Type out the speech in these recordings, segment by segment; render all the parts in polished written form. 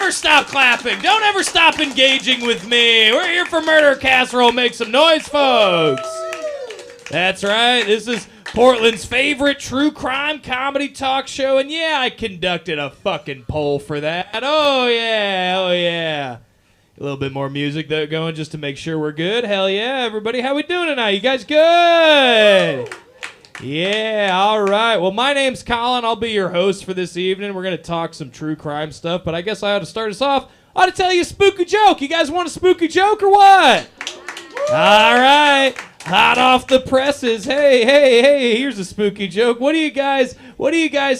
Stop clapping. Don't ever stop engaging with me. We're here for Murder Casserole. Make some noise, folks. That's right. This is Portland's favorite true crime comedy talk show. And yeah, I conducted a fucking poll for that. Oh, yeah. Oh, yeah. A little bit more music though going just to make sure we're good. Hell yeah, everybody. How we doing tonight? You guys good? Yeah, all right. Well, my name's Colin. I'll be your host for this evening. We're going to talk some true crime stuff, but I guess I ought to start us off. I ought to tell you a spooky joke. You guys want a spooky joke or what? All right. Hot off the presses. Hey, here's a spooky joke. What do you guys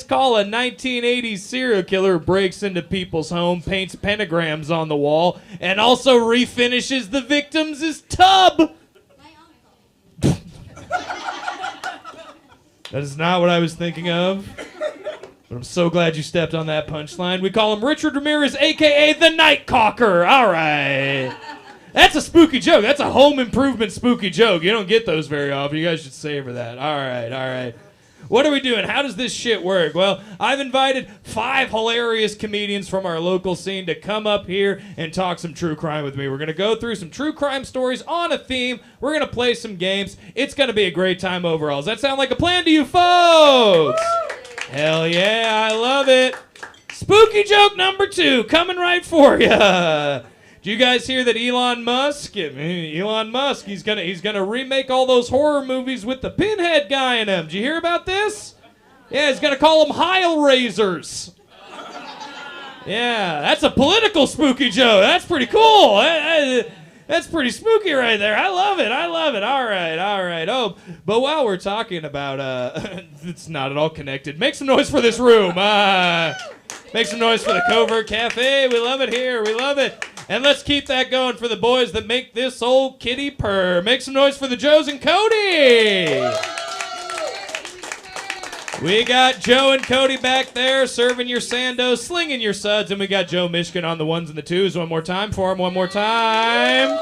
call a 1980s serial killer who breaks into people's home, paints pentagrams on the wall, and also refinishes the victims' tub? That is not what I was thinking of, but I'm so glad you stepped on that punchline. We call him Richard Ramirez, a.k.a. the Night Caulker. All right. That's a spooky joke. That's a home improvement spooky joke. You don't get those very often. You guys should savor that. All right. What are we doing? How does this shit work? Well, I've invited 5 hilarious comedians from our local scene to come up here and talk some true crime with me. We're going to go through some true crime stories on a theme. We're going to play some games. It's going to be a great time overall. Does that sound like a plan to you folks? Hell yeah, I love it. Spooky joke number 2 coming right for you. Do you guys hear that Elon Musk, he's gonna remake all those horror movies with the pinhead guy in them? Did you hear about this? Yeah, he's gonna call them Heil Raisers. Yeah, that's a political spooky joke. That's pretty cool. That's pretty spooky right there. I love it. All right. Oh, but while we're talking about, it's not at all connected. Make some noise for this room. Make some noise for the Covert Café. We love it here. We love it. And let's keep that going for the boys that make this old kitty purr. Make some noise for the Joes and Cody. We got Joe and Cody back there serving your sandos, slinging your suds, and we got Joe Michigan on the 1s and the 2s. One more time for him. One more time.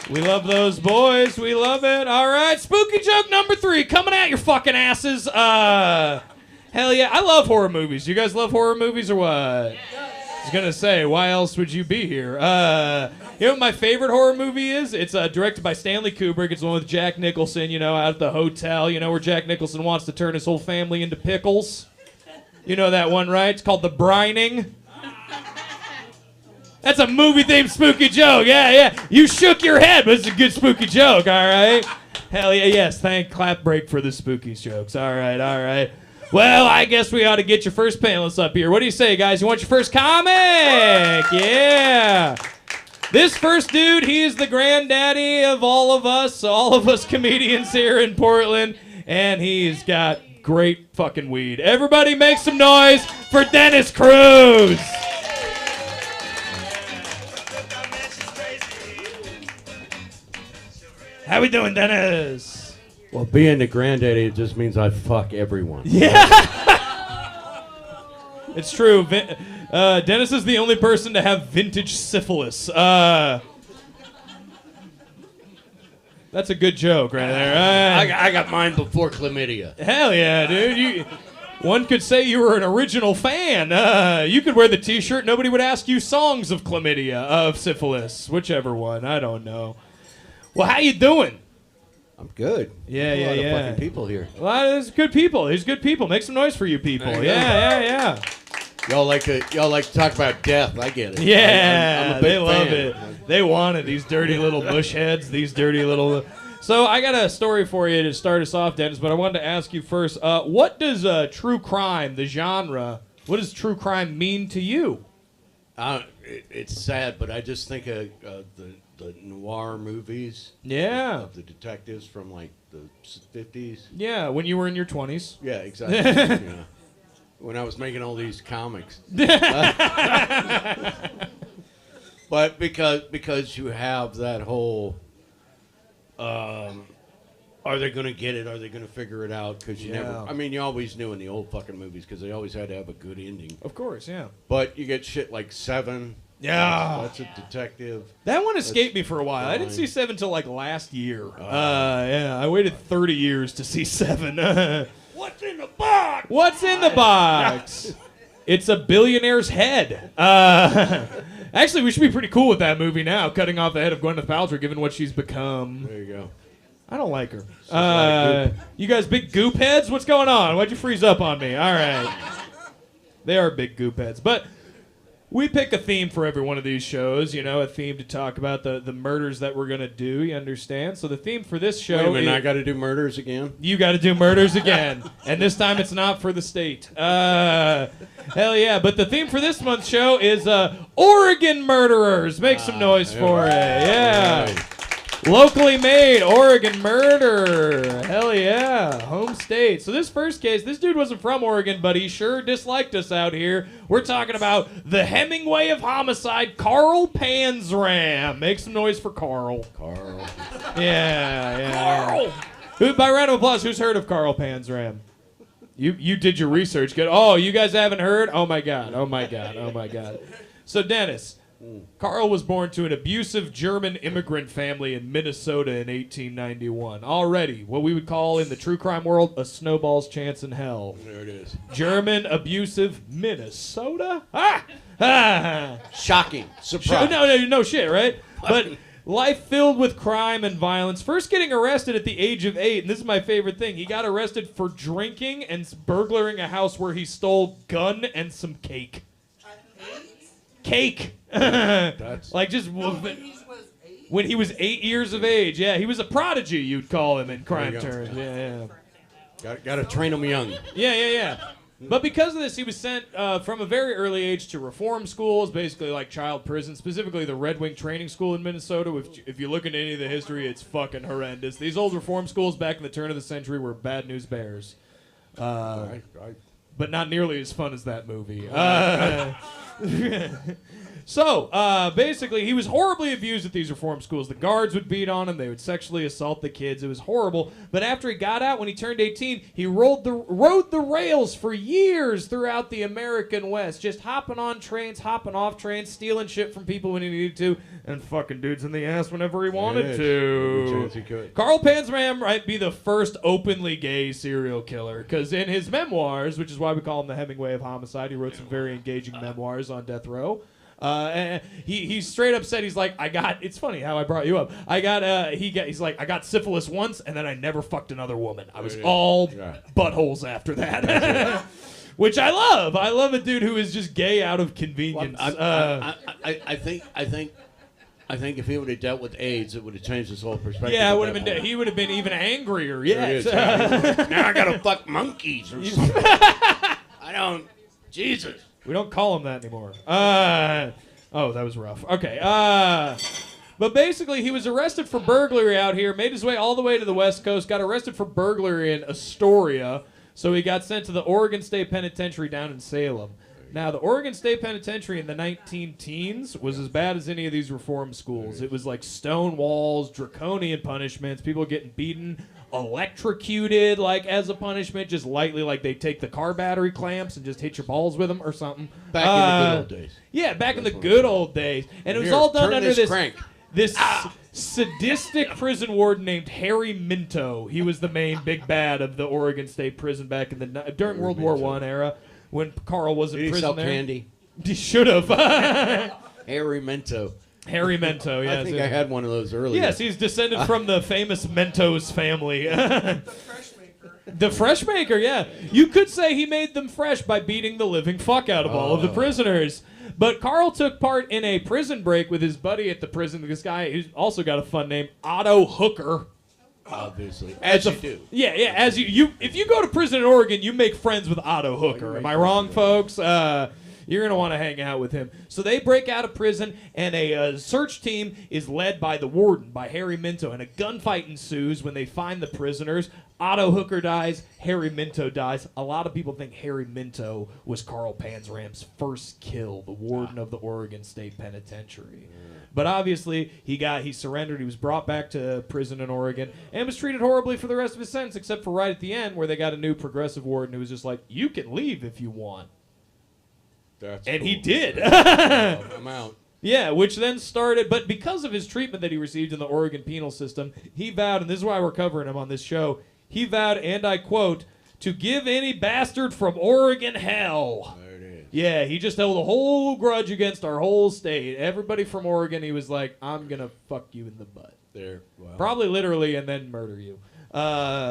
We love those boys. We love it. All right, spooky joke number 3 coming at your fucking asses. Hell yeah, I love horror movies. You guys love horror movies or what? I was going to say, why else would you be here? You know what my favorite horror movie is? It's directed by Stanley Kubrick. It's the one with Jack Nicholson, out at the hotel, where Jack Nicholson wants to turn his whole family into pickles. You know that one, right? It's called The Brining. That's a movie-themed spooky joke. Yeah. You shook your head, but it's a good spooky joke, all right? Hell yeah, yes. Clap break for the spooky jokes. All right. Well, I guess we ought to get your first panelists up here. What do you say, guys? You want your first comic? Yeah. This first dude, he is the granddaddy of all of us comedians here in Portland, and he's got great fucking weed. Everybody make some noise for Dennis Cruz. How we doing, Dennis? Well, being the granddaddy, it just means I fuck everyone. Yeah. It's true. Dennis is the only person to have vintage syphilis. That's a good joke right there. I got mine before chlamydia. Hell yeah, dude. One could say you were an original fan. You could wear the t-shirt. Nobody would ask you songs of chlamydia, of syphilis, whichever one. I don't know. Well, how you doing? I'm good. Yeah. A lot of fucking people here. Well, there's good people. There's good people. Make some noise for you people. Yeah. Y'all like to talk about death. I get it. Yeah, I'm a big they love fan. it. They want it. These dirty little bush heads. These dirty little... So I got a story for you to start us off, Dennis, but I wanted to ask you first, what does true crime, the genre, what does true crime mean to you? It's sad, but I just think of the noir movies. Yeah. Of the detectives from like the 50s. Yeah, when you were in your 20s. Yeah, exactly. Yeah. When I was making all these comics. But because you have that whole... are they going to get it? Are they going to figure it out? Because you never... I mean, you always knew in the old fucking movies because they always had to have a good ending. Of course, yeah. But you get shit like Seven. Yeah. That's a detective. That one escaped me for a while. I didn't see Seven till like last year. Yeah, I waited 30 years to see Seven. What's in the box? What's in the box? It's a billionaire's head. Actually, we should be pretty cool with that movie now, cutting off the head of Gwyneth Paltrow, given what she's become. There you go. I don't like her. You guys big goop heads? What's going on? Why'd you freeze up on me? All right. They are big goop heads. But we pick a theme for every one of these shows, a theme to talk about the murders that we're going to do, you understand? So the theme for this show Wait a minute, I got to do murders again? You got to do murders again. And this time it's not for the state. Hell yeah. But the theme for this month's show is Oregon murderers. Make some noise for it. Yeah. Right. Locally made Oregon murder. Hell yeah. Home state. So this first case, this dude wasn't from Oregon, but he sure disliked us out here. We're talking about the Hemingway of homicide, Carl Panzram. Make some noise for Carl. Carl. Yeah. Carl! By round of applause, who's heard of Carl Panzram? You did your research. Good. Oh, you guys haven't heard? Oh my God. So Dennis, Carl was born to an abusive German immigrant family in Minnesota in 1891. Already, what we would call in the true crime world, a snowball's chance in hell. There it is. German abusive Minnesota? Ah! Shocking. Surprise. No shit, right? But life filled with crime and violence. First getting arrested at the age of 8, and this is my favorite thing. He got arrested for drinking and burglaring a house where he stole gun and some cake. Cake. That's like just when he was 8 years of age. Yeah, he was a prodigy, you'd call him in crime terms. Yeah. Got to train them young. Yeah. But because of this, he was sent from a very early age to reform schools, basically like child prison, specifically the Red Wing Training School in Minnesota. If you look into any of the history, it's fucking horrendous. These old reform schools back in the turn of the century were bad news bears. But not nearly as fun as that movie. So, basically, he was horribly abused at these reform schools. The guards would beat on him. They would sexually assault the kids. It was horrible. But after he got out, when he turned 18, he rode the rails for years throughout the American West, just hopping on trains, hopping off trains, stealing shit from people when he needed to, and fucking dudes in the ass whenever he wanted to. Every chance he could. Carl Panzram might be the first openly gay serial killer, because in his memoirs, which is why we call him the Hemingway of homicide, he wrote some very engaging memoirs on death row. And he straight up said, he's like, it's funny how I brought you up. He's like, I got syphilis once and then I never fucked another woman. I was all buttholes after that. Which I love. I love a dude who is just gay out of convenience. Well, I think if he would have dealt with AIDS, it would have changed his whole perspective. Yeah, it would have been. He would have been even angrier. Yeah. Now I gotta fuck monkeys or something. Jesus. We don't call him that anymore. Oh, that was rough. Okay. But basically, he was arrested for burglary out here, made his way all the way to the West Coast, got arrested for burglary in Astoria, so he got sent to the Oregon State Penitentiary down in Salem. Now, the Oregon State Penitentiary in the 19-teens was as bad as any of these reform schools. It was like stone walls, draconian punishments, people getting beaten, electrocuted, like as a punishment, just lightly, like they take the car battery clamps and just hit your balls with them or something. Back in the good old days. Yeah, back in the good old days. And it was all done under this crank. Sadistic prison warden named Harry Minto. He was the main big bad of the Oregon State Prison back in the during World War I era when Carl was in prison there. Candy? He should have. Harry Minto. Harry Mento, yes. I think I had one of those earlier. Yes, he's descended from the famous Mentos family. The fresh maker. The fresh maker, yeah. You could say he made them fresh by beating the living fuck out of all of the prisoners. But Carl took part in a prison break with his buddy at the prison. This guy who's also got a fun name, Otto Hooker. Obviously, as you do. Yeah, as you if you go to prison in Oregon, you make friends with Otto Hooker. Am I wrong, folks? You're going to want to hang out with him. So they break out of prison, and a search team is led by the warden, by Harry Minto, and a gunfight ensues when they find the prisoners. Otto Hooker dies. Harry Minto dies. A lot of people think Harry Minto was Carl Panzram's first kill, the warden of the Oregon State Penitentiary. But obviously, he surrendered. He was brought back to prison in Oregon and was treated horribly for the rest of his sentence, except for right at the end where they got a new progressive warden who was just like, you can leave if you want. And cool. He did. I'm out. Yeah, which then started, but because of his treatment that he received in the Oregon penal system, he vowed, and this is why we're covering him on this show, he vowed, and I quote, to give any bastard from Oregon hell. There it is. Yeah, he just held a whole grudge against our whole state. Everybody from Oregon, he was like, I'm going to fuck you in the butt. There. Wow. Probably literally, and then murder you.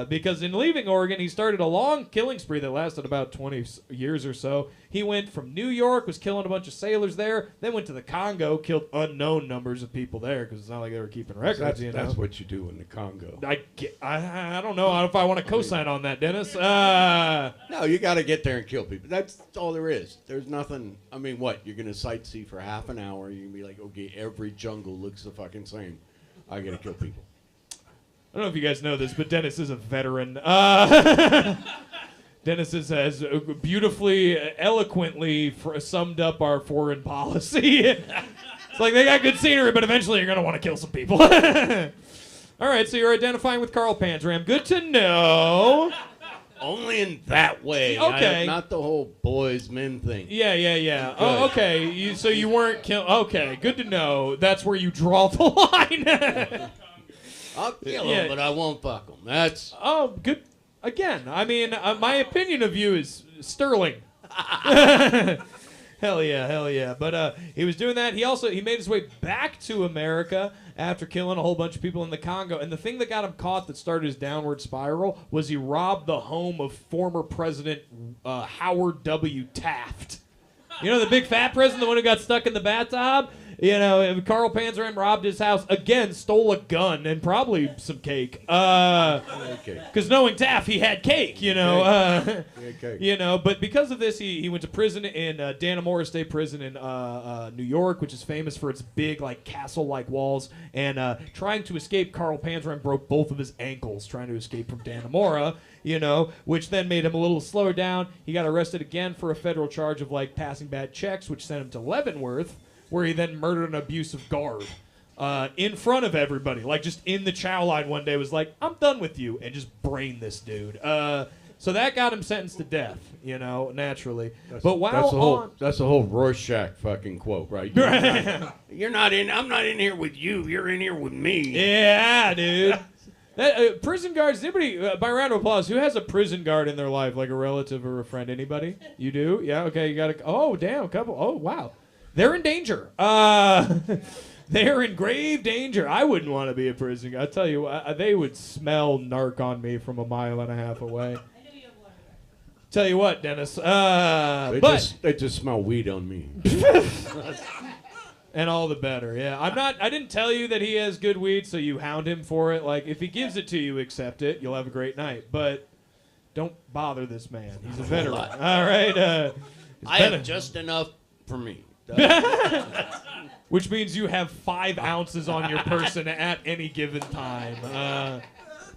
Because in leaving Oregon, he started a long killing spree that lasted about 20 years or so. He went from New York, was killing a bunch of sailors there, then went to the Congo, killed unknown numbers of people there, because it's not like they were keeping records, That's what you do in the Congo. I don't know if I want to co-sign on that, Dennis. No, you got to get there and kill people. That's all there is. There's nothing. I mean, what? You're going to sightsee for half an hour. You're going to be like, okay, every jungle looks the fucking same. I got to kill people. I don't know if you guys know this, but Dennis is a veteran. Dennis has beautifully, eloquently summed up our foreign policy. It's like they got good scenery, but eventually you're going to want to kill some people. All right, so you're identifying with Carl Panzram. Good to know. Only in that way. Okay. Not the whole boys, men thing. Yeah. Oh, okay. So you weren't killed. Okay, good to know. That's where you draw the line. I'll kill him, but I won't fuck him. That's... Oh, good. Again, I mean, my opinion of you is sterling. Hell yeah. But he was doing that. He made his way back to America after killing a whole bunch of people in the Congo. And the thing that got him caught that started his downward spiral was he robbed the home of former President Howard W. Taft. You know, the big fat president, the one who got stuck in the bathtub? You know, Carl Panzram robbed his house again, stole a gun and probably some cake. Because knowing Taft, he had cake. You know, you know. But because of this, he went to prison in Dannemora State Prison in New York, which is famous for its big, like castle-like walls. And trying to escape, Carl Panzram broke both of his ankles trying to escape from Dannemora. You know, which then made him a little slower down. He got arrested again for a federal charge of like passing bad checks, which sent him to Leavenworth, where he then murdered an abusive guard in front of everybody. Like, just in the chow line one day was like, I'm done with you, and just brained this dude. So that got him sentenced to death, you know, naturally. That's the whole Rorschach fucking quote, right? You're not in, I'm not in here with you, you're in here with me. Yeah, dude. Prison guards, anybody, by round of applause, who has a prison guard in their life, like a relative or a friend? Anybody? You do? Yeah, okay, you got a, oh, damn, a couple. Oh, wow. They're in danger. They're in grave danger. I wouldn't want to be a prison guard. I tell you what, they would smell narc on me from a mile and a half away. Tell you what, Dennis. They just smell weed on me. And all the better, yeah. I didn't tell you that he has good weed, so you hound him for it. Like, if he gives it to you, accept it. You'll have a great night. But don't bother this man. He's a veteran. All right. I have just enough for me. Which means you have 5 ounces on your person at any given time.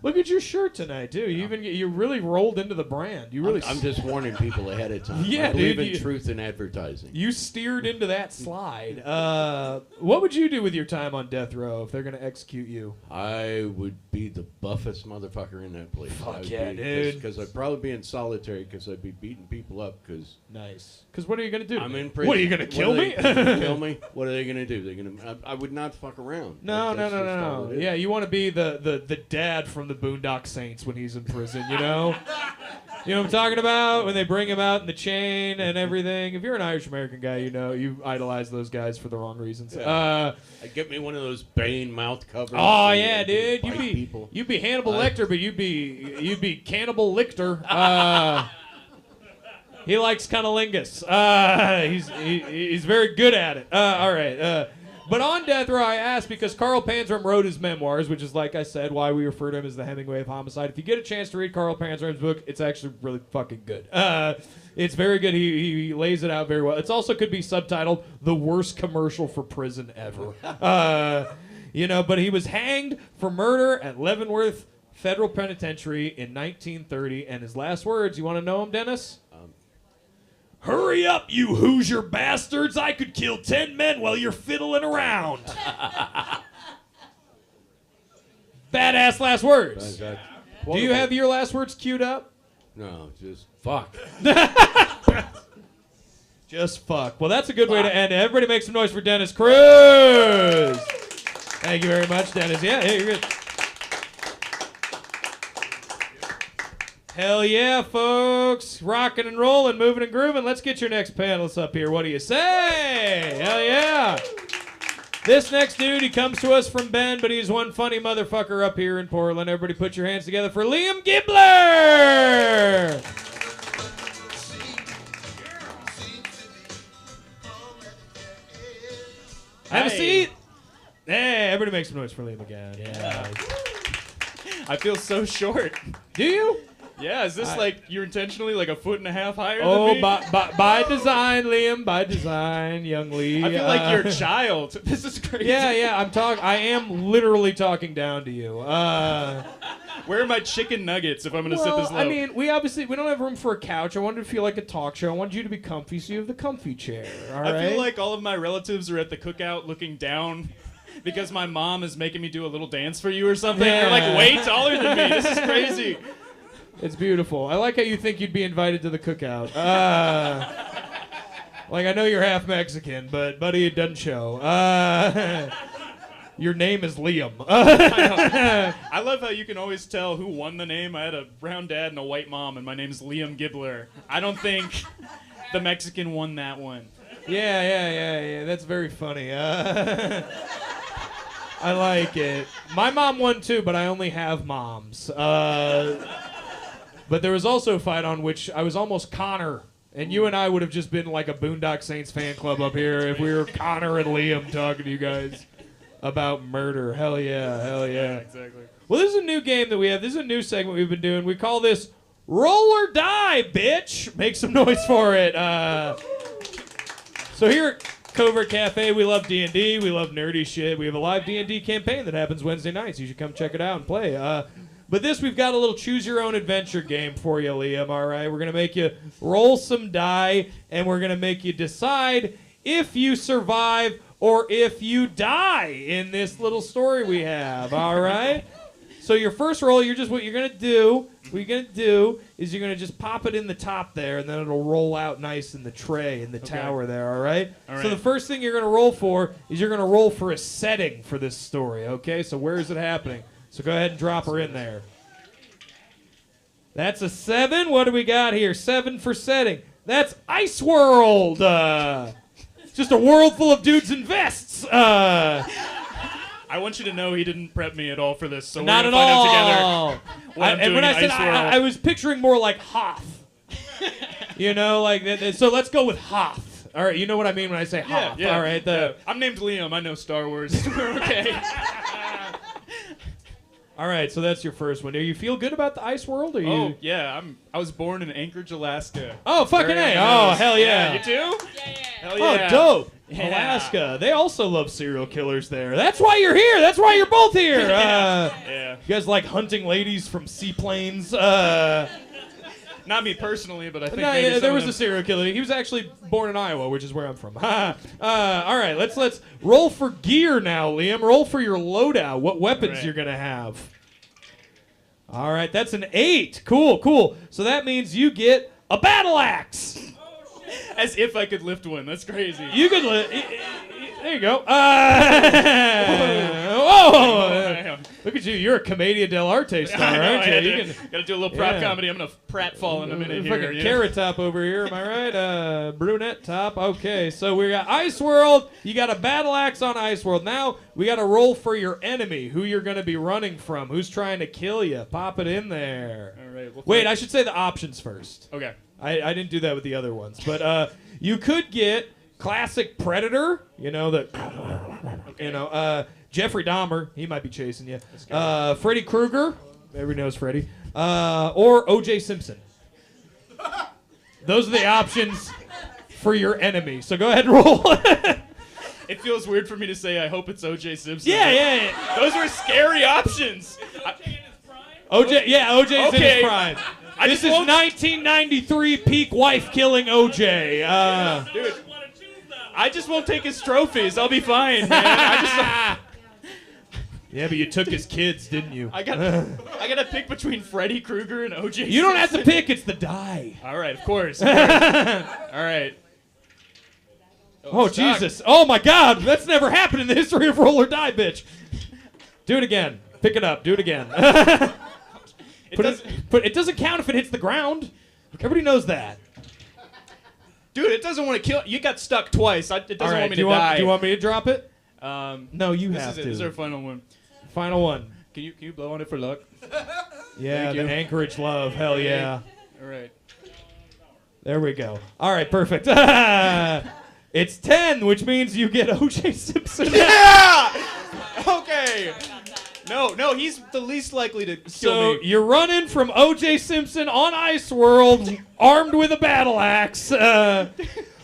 Look at your shirt tonight, too. You really rolled into the brand. You really. I'm just warning people ahead of time. Yeah, I believe dude, in truth in advertising. You steered into that slide. What would you do with your time on death row if they're gonna execute you? I would be the buffest motherfucker in that place. Fuck yeah, dude. Because I'd probably be in solitary because I'd be beating people up because... Nice. Because what are you gonna do? I'm in prison. What are you gonna kill me? Kill me? What are they gonna do? They're gonna. I would not fuck around. No. That's just all it is. Yeah, you want to be the dad from the Boondock Saints when he's in prison, you know? You know what I'm talking about? When they bring him out in the chain and everything. If you're an Irish American guy, you know you idolize those guys for the wrong reasons. Yeah. I'd get me one of those Bane mouth covers. Oh yeah, dude. People. You'd be Hannibal Lecter, but you'd be Cannibal Lictor. He likes cunnilingus. He's very good at it. All right. But on death row, I asked because Carl Panzram wrote his memoirs, which is, like I said, why we refer to him as the Hemingway of homicide. If you get a chance to read Carl Panzram's book, it's actually really fucking good. It's very good. He lays it out very well. It also could be subtitled "The Worst Commercial for Prison Ever." But he was hanged for murder at Leavenworth Federal Penitentiary in 1930, and his last words, you want to know them, Dennis? Hurry up, you Hoosier bastards! I could kill 10 men while you're fiddling around. Badass last words. Do you have your last words queued up? No, just fuck. Just fuck. Well, that's a good way to end it. Everybody make some noise for Dennis Cruz. Thank you very much, Dennis. Yeah, you're good. Hell yeah, folks. Rocking and rolling, moving and grooving. Let's get your next panelist up here. What do you say? Hell yeah. This next dude, he comes to us from Bend, but he's one funny motherfucker up here in Portland. Everybody put your hands together for Liam Gibler. Have a seat. Hey, everybody make some noise for Liam again. Yeah. I feel so short. Do you? Yeah, is this like you're intentionally like a foot and a half higher Oh, than me? by design, Liam. By design, young Lee. I feel like you're a child. This is crazy. Yeah. I am literally talking down to you. Where are my chicken nuggets if I'm going to sit this low? I mean, we don't have room for a couch. I wanted to feel like a talk show. I wanted you to be comfy, so you have the comfy chair. All right? I feel like all of my relatives are at the cookout looking down because my mom is making me do a little dance for you or something. Yeah. You're like way taller than me. This is crazy. It's beautiful. I like how you think you'd be invited to the cookout. Like, I know you're half Mexican, but, buddy, it doesn't show. Your name is Liam. I love how you can always tell who won the name. I had a brown dad and a white mom, and my name's Liam Gibler. I don't think the Mexican won that one. Yeah. That's very funny. I like it. My mom won, too, but I only have moms. But there was also a fight on which I was almost Connor, and you and I would have just been like a Boondock Saints fan club up here if we were Connor and Liam talking to you guys about murder. Hell yeah. Exactly. Well, this is a new game that we have. This is a new segment we've been doing. We call this Roll or Die, bitch. Make some noise for it. So here at Covert Café, we love D&D. We love nerdy shit. We have a live D&D campaign that happens Wednesday nights. You should come check it out and play. But we've got a little choose-your-own-adventure game for you, Liam, all right? We're going to make you roll some die, and we're going to make you decide if you survive or if you die in this little story we have, all right? So your first roll, what you're going to do is you're going to just pop it in the top there, and then it'll roll out nice in the tray in the tower there, all right? So the first thing you're going to roll for is you're going to roll for a setting for this story, okay? So where is it happening? So go ahead and drop her in there. That's a 7. What do we got here? 7 for setting. That's Ice World. Just a world full of dudes in vests. I want you to know he didn't prep me at all for this, so Not we're at going to find all. out together what I'm And doing when in I said Ice World. I was picturing more like Hoth. You know, like that. So let's go with Hoth. All right, you know what I mean when I say Hoth. Yeah. All right. I'm named Liam. I know Star Wars. We're okay. All right, so that's your first one. Do you feel good about the Ice World? Or you? Oh, yeah. I was born in Anchorage, Alaska. Oh, fucking Very A. nice. Oh, hell yeah. You too? Yeah. Hell yeah. Oh, dope. Yeah. Alaska. They also love serial killers there. That's why you're here. That's why you're both here. Yeah. You guys like hunting ladies from seaplanes? Not me personally, but I think No, maybe yeah, there was some a of serial killer. He was actually born in Iowa, which is where I'm from. All right, let's roll for gear now, Liam. Roll for your loadout. What weapons Right. you're gonna have? All right, that's an 8. Cool. So that means you get a battle axe. them. As if I could lift one. That's crazy. You could. There you go. Whoa! Look at you. You're a Commedia dell'arte star, I know, aren't I you? had You to- can. gotta do a little prop Yeah. comedy. I'm gonna pratfall in a minute here. Fucking you know? carrot top over here, am I right? Brunette top. Okay, so we got Ice World. You got a battle axe on Ice World. Now we got to roll for your enemy, who you're going to be running from, who's trying to kill you. Pop it in there. All right. Well, Wait, I should say the options first. Okay. I didn't do that with the other ones, but you could get classic Predator. You know that. You know, Jeffrey Dahmer. He might be chasing you. Freddy Krueger. Everybody knows Freddy. Or O.J. Simpson. Those are the options for your enemy. So go ahead and roll. It feels weird for me to say I hope it's O.J. Simpson. yeah. Those were scary options. OJ's in Okay. his prime. I This just is won't- 1993 peak wife killing OJ. Dude, I just won't take his trophies. I'll be fine, man. Yeah, but you took his kids, didn't you? I gotta pick between Freddy Krueger and O.J. You don't have to Simpson. pick. It's the die. All right, of course. All right. Oh, Stock. Jesus. Oh, my God. That's never happened in the history of Roll or Die, bitch. Do it again. Pick it up. Do it again. It doesn't count if it hits the ground. Everybody knows that. Dude, it doesn't want to kill. You got stuck twice. It doesn't All right. want me Do to you want, die. do you want me to drop it? No, you This have is it. to. This is our final one. Final one. Can you blow on it for luck? Yeah, Thank the you. Anchorage love. Hell yeah. All right. There we go. All right, perfect. It's 10, which means you get O.J. Simpson. Yeah. Okay. No, he's the least likely to kill So me. you're running from O.J. Simpson on Ice World, armed with a battle axe.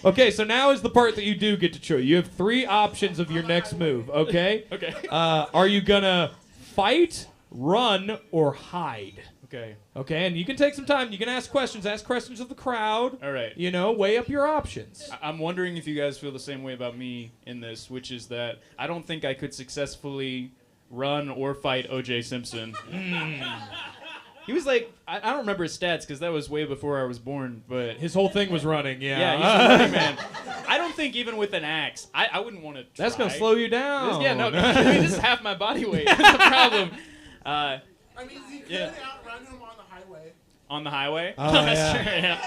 Okay, so now is the part that you do get to choose. You have 3 options of your next move. Okay. Okay. Are you gonna fight, run, or hide? Okay. Okay, and you can take some time. You can ask questions. Ask questions of the crowd. All right. You know, weigh up your options. I'm wondering if you guys feel the same way about me in this, which is that I don't think I could successfully run or fight O.J. Simpson. He was like, I don't remember his stats because that was way before I was born, but His whole thing was running. Yeah. yeah, he's a running man. I don't think even with an axe, I wouldn't want to. That's gonna slow you down. Yeah, no, I mean, this is half my body weight. That's the problem. I mean, you could Yeah. outrun him on the highway. On the highway? Oh, That's yeah. true, yeah.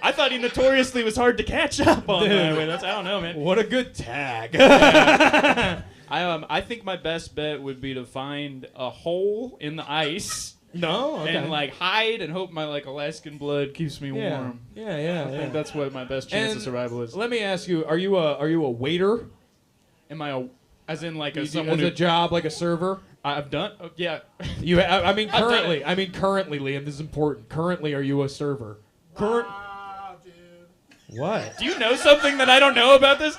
I thought he notoriously was hard to catch up on the Dude. highway. I don't know, man. What a good tag. I think my best bet would be to find a hole in the ice No, okay. and like hide and hope my like Alaskan blood keeps me yeah. warm. Yeah. I think that's what my best chance And of survival is. Let me ask you: Are you a waiter? Am I as in like You do- someone as who a job, like a server? I've done? Oh, yeah. You, I mean, I've done currently. it. I mean, currently, Liam. This is important. Currently, are you a server? Wow, dude. What? Do you know something that I don't know about this?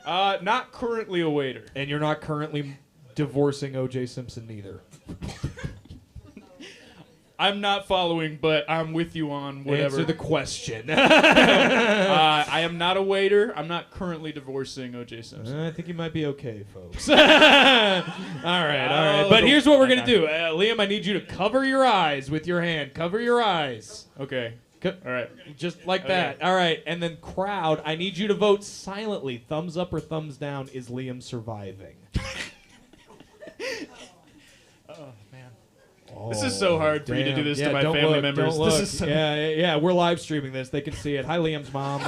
Not currently a waiter. And you're not currently divorcing O.J. Simpson either. I'm not following, but I'm with you on whatever. Answer the question. I am not a waiter. I'm not currently divorcing O.J. Simpson. I think you might be okay, folks. all right. Oh, But the- here's what we're I gonna got do, Liam. I need you to cover your eyes with your hand. Cover your eyes. Okay. Co- All right. Just like Okay. that. All right. And then crowd, I need you to vote silently. Thumbs up or thumbs down. Is Liam surviving? This is so hard for you to do this to my don't family look, members. Don't This look. is so- Yeah. We're live streaming this. They can see it. Hi, Liam's mom.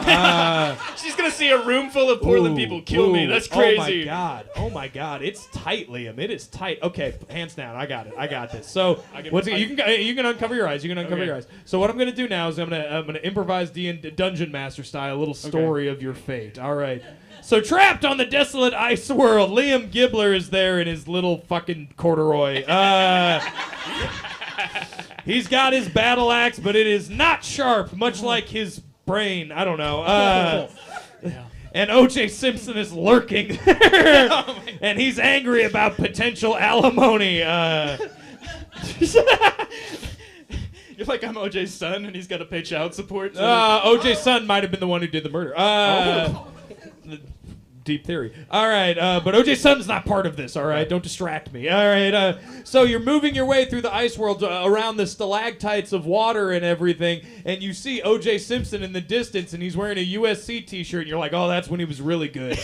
She's gonna see a room full of Portland Ooh, people kill me. ooh. That's crazy. Oh my god. It's tight, Liam. It is tight. Okay, hands down. I got it. I got this. So can- what's it? You can uncover your eyes. You can uncover Okay. your eyes. So what I'm gonna do now is I'm gonna improvise Dungeon Master style a little story of your fate. All right. So trapped on the desolate ice world, Liam Gibler is there in his little fucking corduroy. He's got his battle axe, but it is not sharp, much like his brain. I don't know. and O.J. Simpson is lurking there, and he's angry about potential alimony. You're like, I'm OJ's son, and he's got to pay child support. O.J.'s son might have been the one who did the murder. Deep theory. All right, but O.J. Son's not part of this, all right? Don't distract me. All right, so you're moving your way through the ice world around the stalactites of water and everything, and you see O.J. Simpson in the distance, and he's wearing a USC t-shirt, and you're like, oh, that's when he was really good.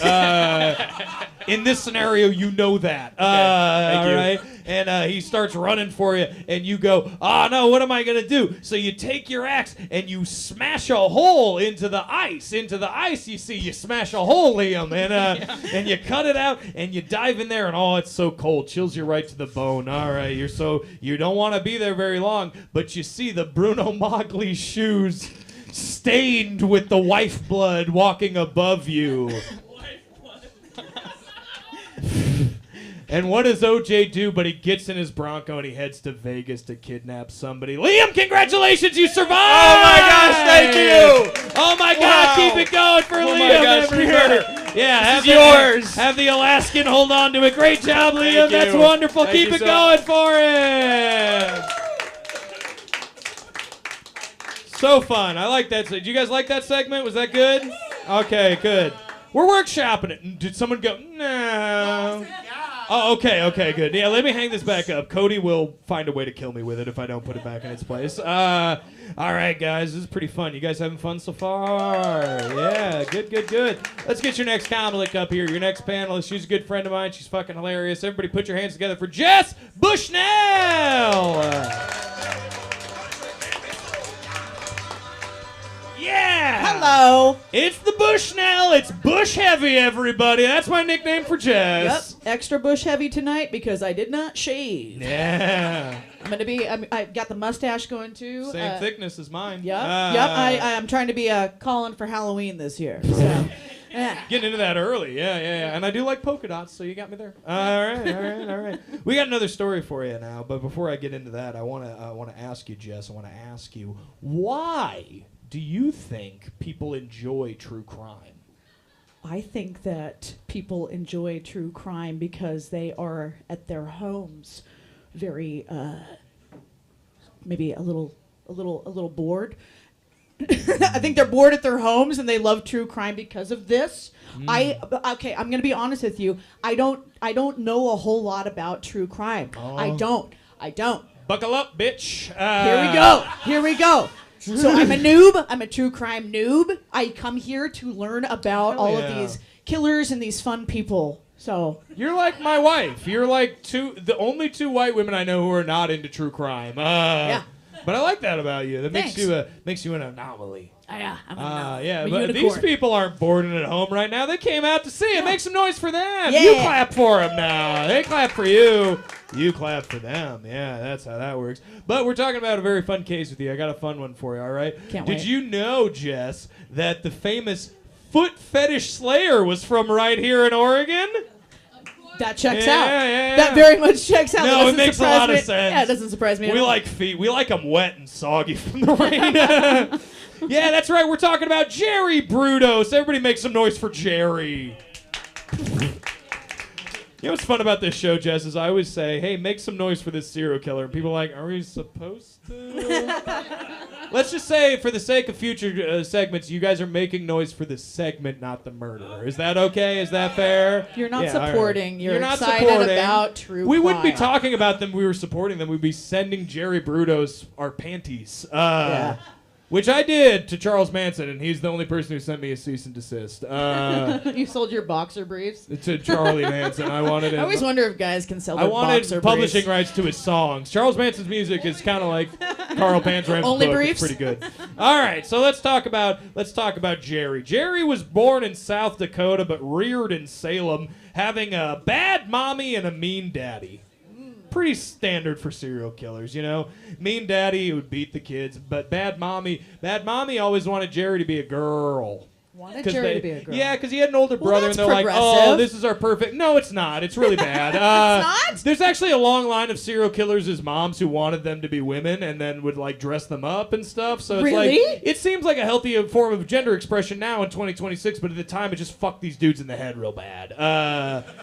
In this scenario, you know that. Thank you. All right? And he starts running for you, and you go, oh, no, what am I going to do? So you take your axe, and you smash a hole into the ice. Into the ice, you see, you smash a hole, Liam, and you cut it out, and you dive in there, and oh, it's so cold. Chills you right to the bone. All right, you don't want to be there very long, but you see the Bruno Magli shoes stained with the wife blood walking above you. And what does OJ do? But he gets in his Bronco and he heads to Vegas to kidnap somebody. Liam, congratulations, you survived! Oh my gosh, thank you! Oh my God, keep it going for Liam, my gosh, everybody. Yeah, this is yours. Have the Alaskan hold on to it. Great job, Liam. Thank That's you. wonderful. Thank Keep you it so going much. for him. So fun. I like that. Did you guys like that segment? Was that good? Okay, good. We're workshopping it. Did someone go, no? Oh, okay, good. Yeah, let me hang this back up. Cody will find a way to kill me with it if I don't put it back in its place. All right, guys, this is pretty fun. You guys having fun so far? Yeah, good. Let's get your next comic up here. Your next panelist. She's a good friend of mine. She's fucking hilarious. Everybody put your hands together for Jess Bushnell. Yeah! Hello. It's the Bushnell. It's Bush Heavy, everybody. That's my nickname for Jess. Yep. Extra bush heavy tonight because I did not shave. Yeah. I got the mustache going too. Same thickness as mine. Yep. I'm trying to be a Colin for Halloween this year. So, yeah. Getting into that early. Yeah. And I do like polka dots, so you got me there. All right. We got another story for you now, but before I get into that, I want to ask you, Jess. I want to ask you, why do you think people enjoy true crime? I think that people enjoy true crime because they are at their homes very maybe a little bored. I think they're bored at their homes and they love true crime because of this. I'm going to be honest with you. I don't know a whole lot about true crime. Oh. I don't. Buckle up, bitch. Here we go. So I'm a noob. I'm a true crime noob. I come here to learn about all of these killers and these fun people. So You're like my wife. You're like the only two white women I know who are not into true crime. Yeah. But I like that about you. That Thanks. makes you an anomaly. I'm Yeah, a but unicorn. these people aren't bored and at home right now. They came out to see it. Make some noise for them. Yeah. You clap for them now. They clap for you. You clap for them. Yeah, that's how that works. But we're talking about a very fun case with you. I got a fun one for you, all right? Can't Did wait. you know, Jess, that the famous foot fetish slayer was from right here in Oregon? That checks Yeah, out. yeah. That very much checks out. No, That it doesn't makes a surprise lot of me. sense. Yeah, it doesn't surprise me at We all. like feet. We like them wet and soggy from the rain. Yeah, that's right. We're talking about Jerry Brudos. Everybody make some noise for Jerry. You know what's fun about this show, Jess, is I always say, hey, make some noise for this serial killer. And people are like, are we supposed to? Let's just say, for the sake of future segments, you guys are making noise for the segment, not the murderer. Is that okay? Is that fair? You're not Yeah, all right. supporting. You're not excited supporting. about true We wouldn't be crime. talking about them. We were supporting them. We'd be sending Jerry Brudos our panties. Yeah. Which I did to Charles Manson, and he's the only person who sent me a cease and desist. You sold your boxer briefs? To Charlie Manson. I wanted him. I always wonder if guys can sell I their wanted boxer publishing briefs. rights to his songs. Charles Manson's music is kind of like Carl Panzram's Only book. briefs? It's pretty good. All right, so let's talk about Jerry. Jerry was born in South Dakota but reared in Salem, having a bad mommy and a mean daddy. Pretty standard for serial killers, you know. Mean daddy would beat the kids, but bad mommy always wanted Jerry to be a girl. Wanted Jerry to be a girl. Yeah, because he had an older brother, and that's they're like, "Oh, progressive. this is our perfect." No, it's not. It's really bad. It's not? There's actually a long line of serial killers as moms who wanted them to be women, and then would like dress them up and stuff. So it's Really? like it seems like a healthy form of gender expression now in 2026, but at the time it just fucked these dudes in the head real bad.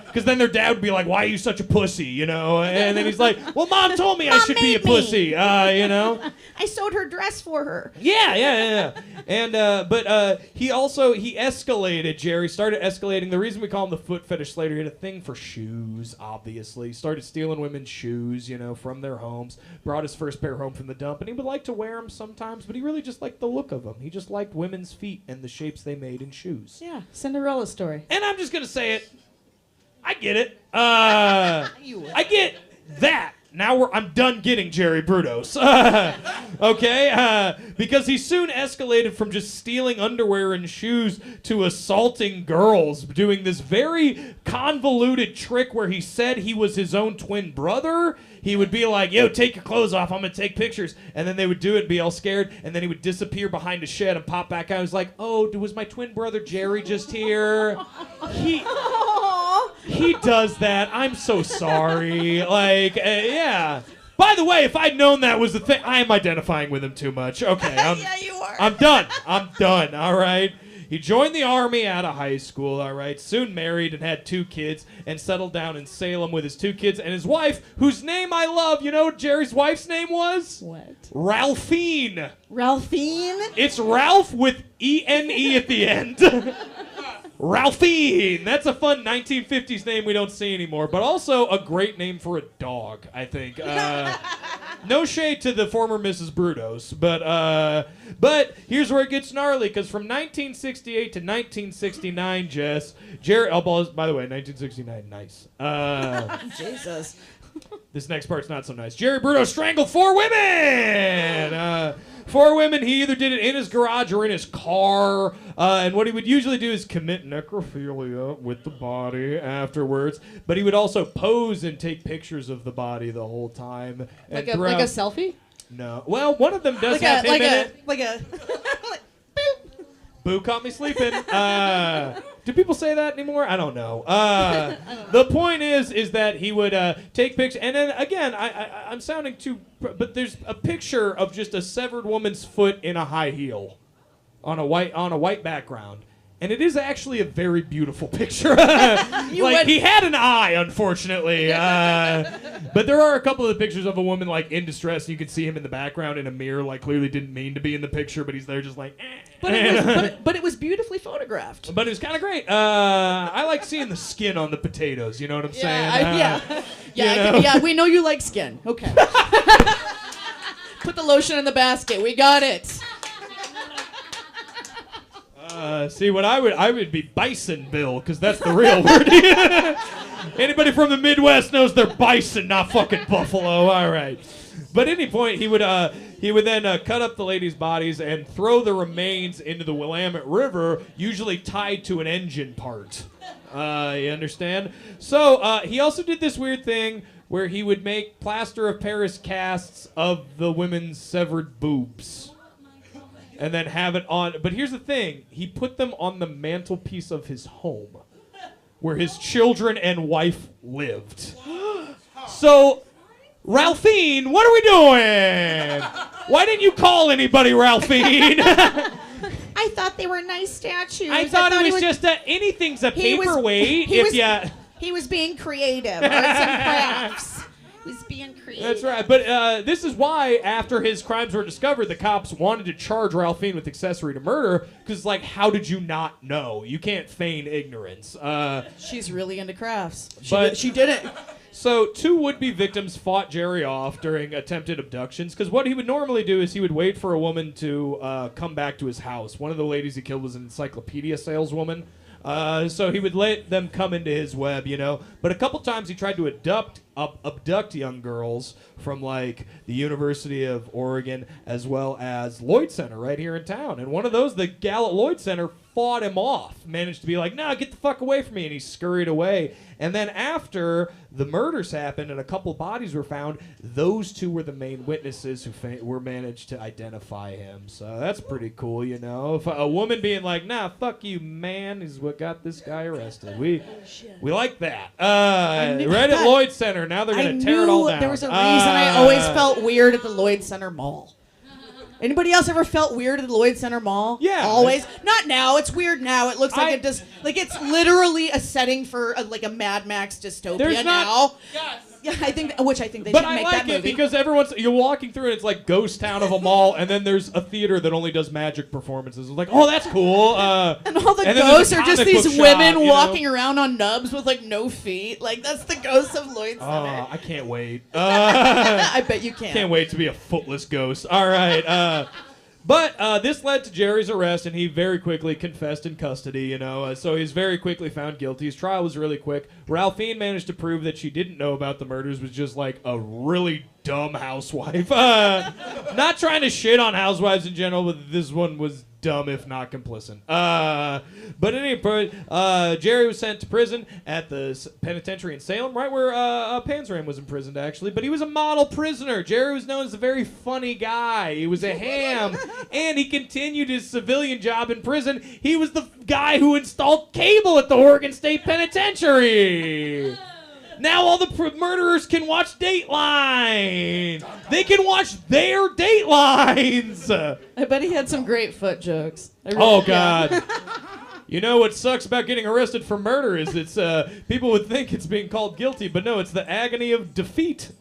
Because then their dad would be like, "Why are you such a pussy?" You know, and then he's like, "Well, mom told me I Mom should be a made me." pussy." You know. I sewed her dress for her. Yeah. And but he escalated. Jerry started escalating. The reason we call him the foot fetish Slater, he had a thing for shoes. Obviously, started stealing women's shoes, from their homes. Brought his first pair home from the dump, and he would like to wear them sometimes, but he really just liked the look of them. He just liked women's feet and the shapes they made in shoes. Yeah, Cinderella story. And I'm just gonna say it. I get it. I get that. Now I'm done getting Jerry Brudos. Okay? Because he soon escalated from just stealing underwear and shoes to assaulting girls, doing this very convoluted trick where he said he was his own twin brother. He would be like, "Yo, take your clothes off. I'm going to take pictures." And then they would do it and be all scared. And then he would disappear behind a shed and pop back out. He was like, "Oh, was my twin brother Jerry just here?" He does that. I'm so sorry. Yeah. By the way, if I'd known that was the thing, I am identifying with him too much. Okay. Yeah, you are. I'm done. All right. He joined the army out of high school, all right. Soon married and had 2 kids and settled down in Salem with his 2 kids and his wife, whose name I love. You know what Jerry's wife's name was? What? Ralphine. Ralphine? It's Ralph with E-N-E at the end. Ralphine. That's a fun 1950s name we don't see anymore, but also a great name for a dog, I think. No shade to the former Mrs. Brudos, but here's where it gets gnarly, because from 1968 to 1969, Jess, Jerry, by the way, 1969, nice. Jesus. This next part's not so nice. Jerry Brudos strangled 4 women! 4 women, he either did it in his garage or in his car, and what he would usually do is commit necrophilia with the body afterwards, but he would also pose and take pictures of the body the whole time. And Like a selfie? No. Well, one of them does have him in it. Like a Boo caught me sleeping. Do people say that anymore? I don't know. The point is that he would take pictures, and then again, I'm sounding too, but there's a picture of just a severed woman's foot in a high heel, on a white background. And it is actually a very beautiful picture. He had an eye, unfortunately. But there are a couple of the pictures of a woman like in distress. You can see him in the background in a mirror, like clearly didn't mean to be in the picture, but he's there just like. But it was beautifully photographed. But it was kind of great. I like seeing the skin on the potatoes. You know what I'm saying? Yeah, we know you like skin. Okay. Put the lotion in the basket. We got it. See, what I would be Bison Bill, because that's the real word. Anybody from the Midwest knows they're bison, not fucking buffalo. All right. But at any point, he would then cut up the ladies' bodies and throw the remains into the Willamette River, usually tied to an engine part. You understand? So he also did this weird thing where he would make plaster of Paris casts of the women's severed boobs. And then have it on. But here's the thing. He put them on the mantelpiece of his home, where his children and wife lived. So, Ralphine, what are we doing? Why didn't you call anybody, Ralphine? I thought they were nice statues. I thought it was just anything's a paperweight. He was being creative. Arts and crafts. He was being creative. That's right. But this is why, after his crimes were discovered, the cops wanted to charge Ralphine with accessory to murder, because, like, how did you not know? You can't feign ignorance. She's really into crafts. She did it. So 2 would-be victims fought Jerry off during attempted abductions, because what he would normally do is he would wait for a woman to come back to his house. One of the ladies he killed was an encyclopedia saleswoman. So he would let them come into his web, But a couple times he tried to abduct young girls from, like, the University of Oregon as well as Lloyd Center right here in town. And one of those, the gal at Lloyd Center, fought him off, managed to be like, "No, get the fuck away from me," and he scurried away. And then after the murders happened and a couple bodies were found, those two were the main witnesses who were managed to identify him. So that's pretty cool, you know. If a woman being like, "Nah, fuck you, man," is what got this guy arrested. We like that. Right at Lloyd Center, now they're going to tear it all down. There was a reason I always felt weird at the Lloyd Center Mall. Anybody else ever felt weird at the Lloyd Center Mall? Yeah. Always. Not now. It's weird now. It looks like it just it's literally a setting for like a Mad Max dystopia There's not- now. Yes. Yeah, I think they But should I make that like movie. it because you're walking through and it's like ghost town of a mall, and then there's a theater that only does magic performances. It's like, oh, that's cool. and all the and then there's a ghosts are just comic these book shop, women you know? walking around on nubs with like no feet. Like that's the ghosts of Lloyd Center. I can't wait. I bet you can. Can't wait to be a footless ghost. All right. But this led to Jerry's arrest, and he very quickly confessed in custody, you know. So he's very quickly found guilty. His trial was really quick. Ralphine managed to prove that she didn't know about the murders, was just like a really dumb housewife. Not trying to shit on housewives in general, but this one was dumb, if not complicit. But anyway, Jerry was sent to prison at the penitentiary in Salem, right where Panzram was imprisoned, actually. But he was a model prisoner. Jerry was known as a very funny guy. He was a ham, and he continued his civilian job in prison. He was the guy who installed cable at the Oregon State Penitentiary. Now all the murderers can watch Dateline. They can watch their Datelines. I bet he had some great foot jokes. Oh, God. You know what sucks about getting arrested for murder is it's people would think it's being called guilty, but no, it's the agony of defeat.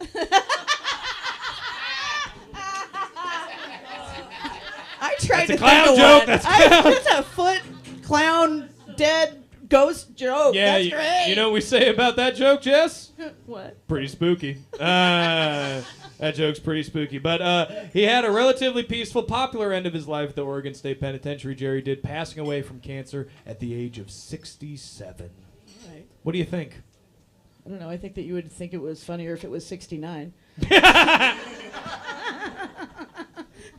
I tried That's a to clown think of joke. one. That's a foot clown dead ghost joke. Yeah, That's great. you know what we say about that joke, Jess? What? Pretty spooky. That joke's pretty spooky. But he had a relatively peaceful, popular end of his life at the Oregon State Penitentiary. Jerry did, passing away from cancer at the age of 67. Right. What do you think? I don't know. I think that you would think it was funnier if it was 69.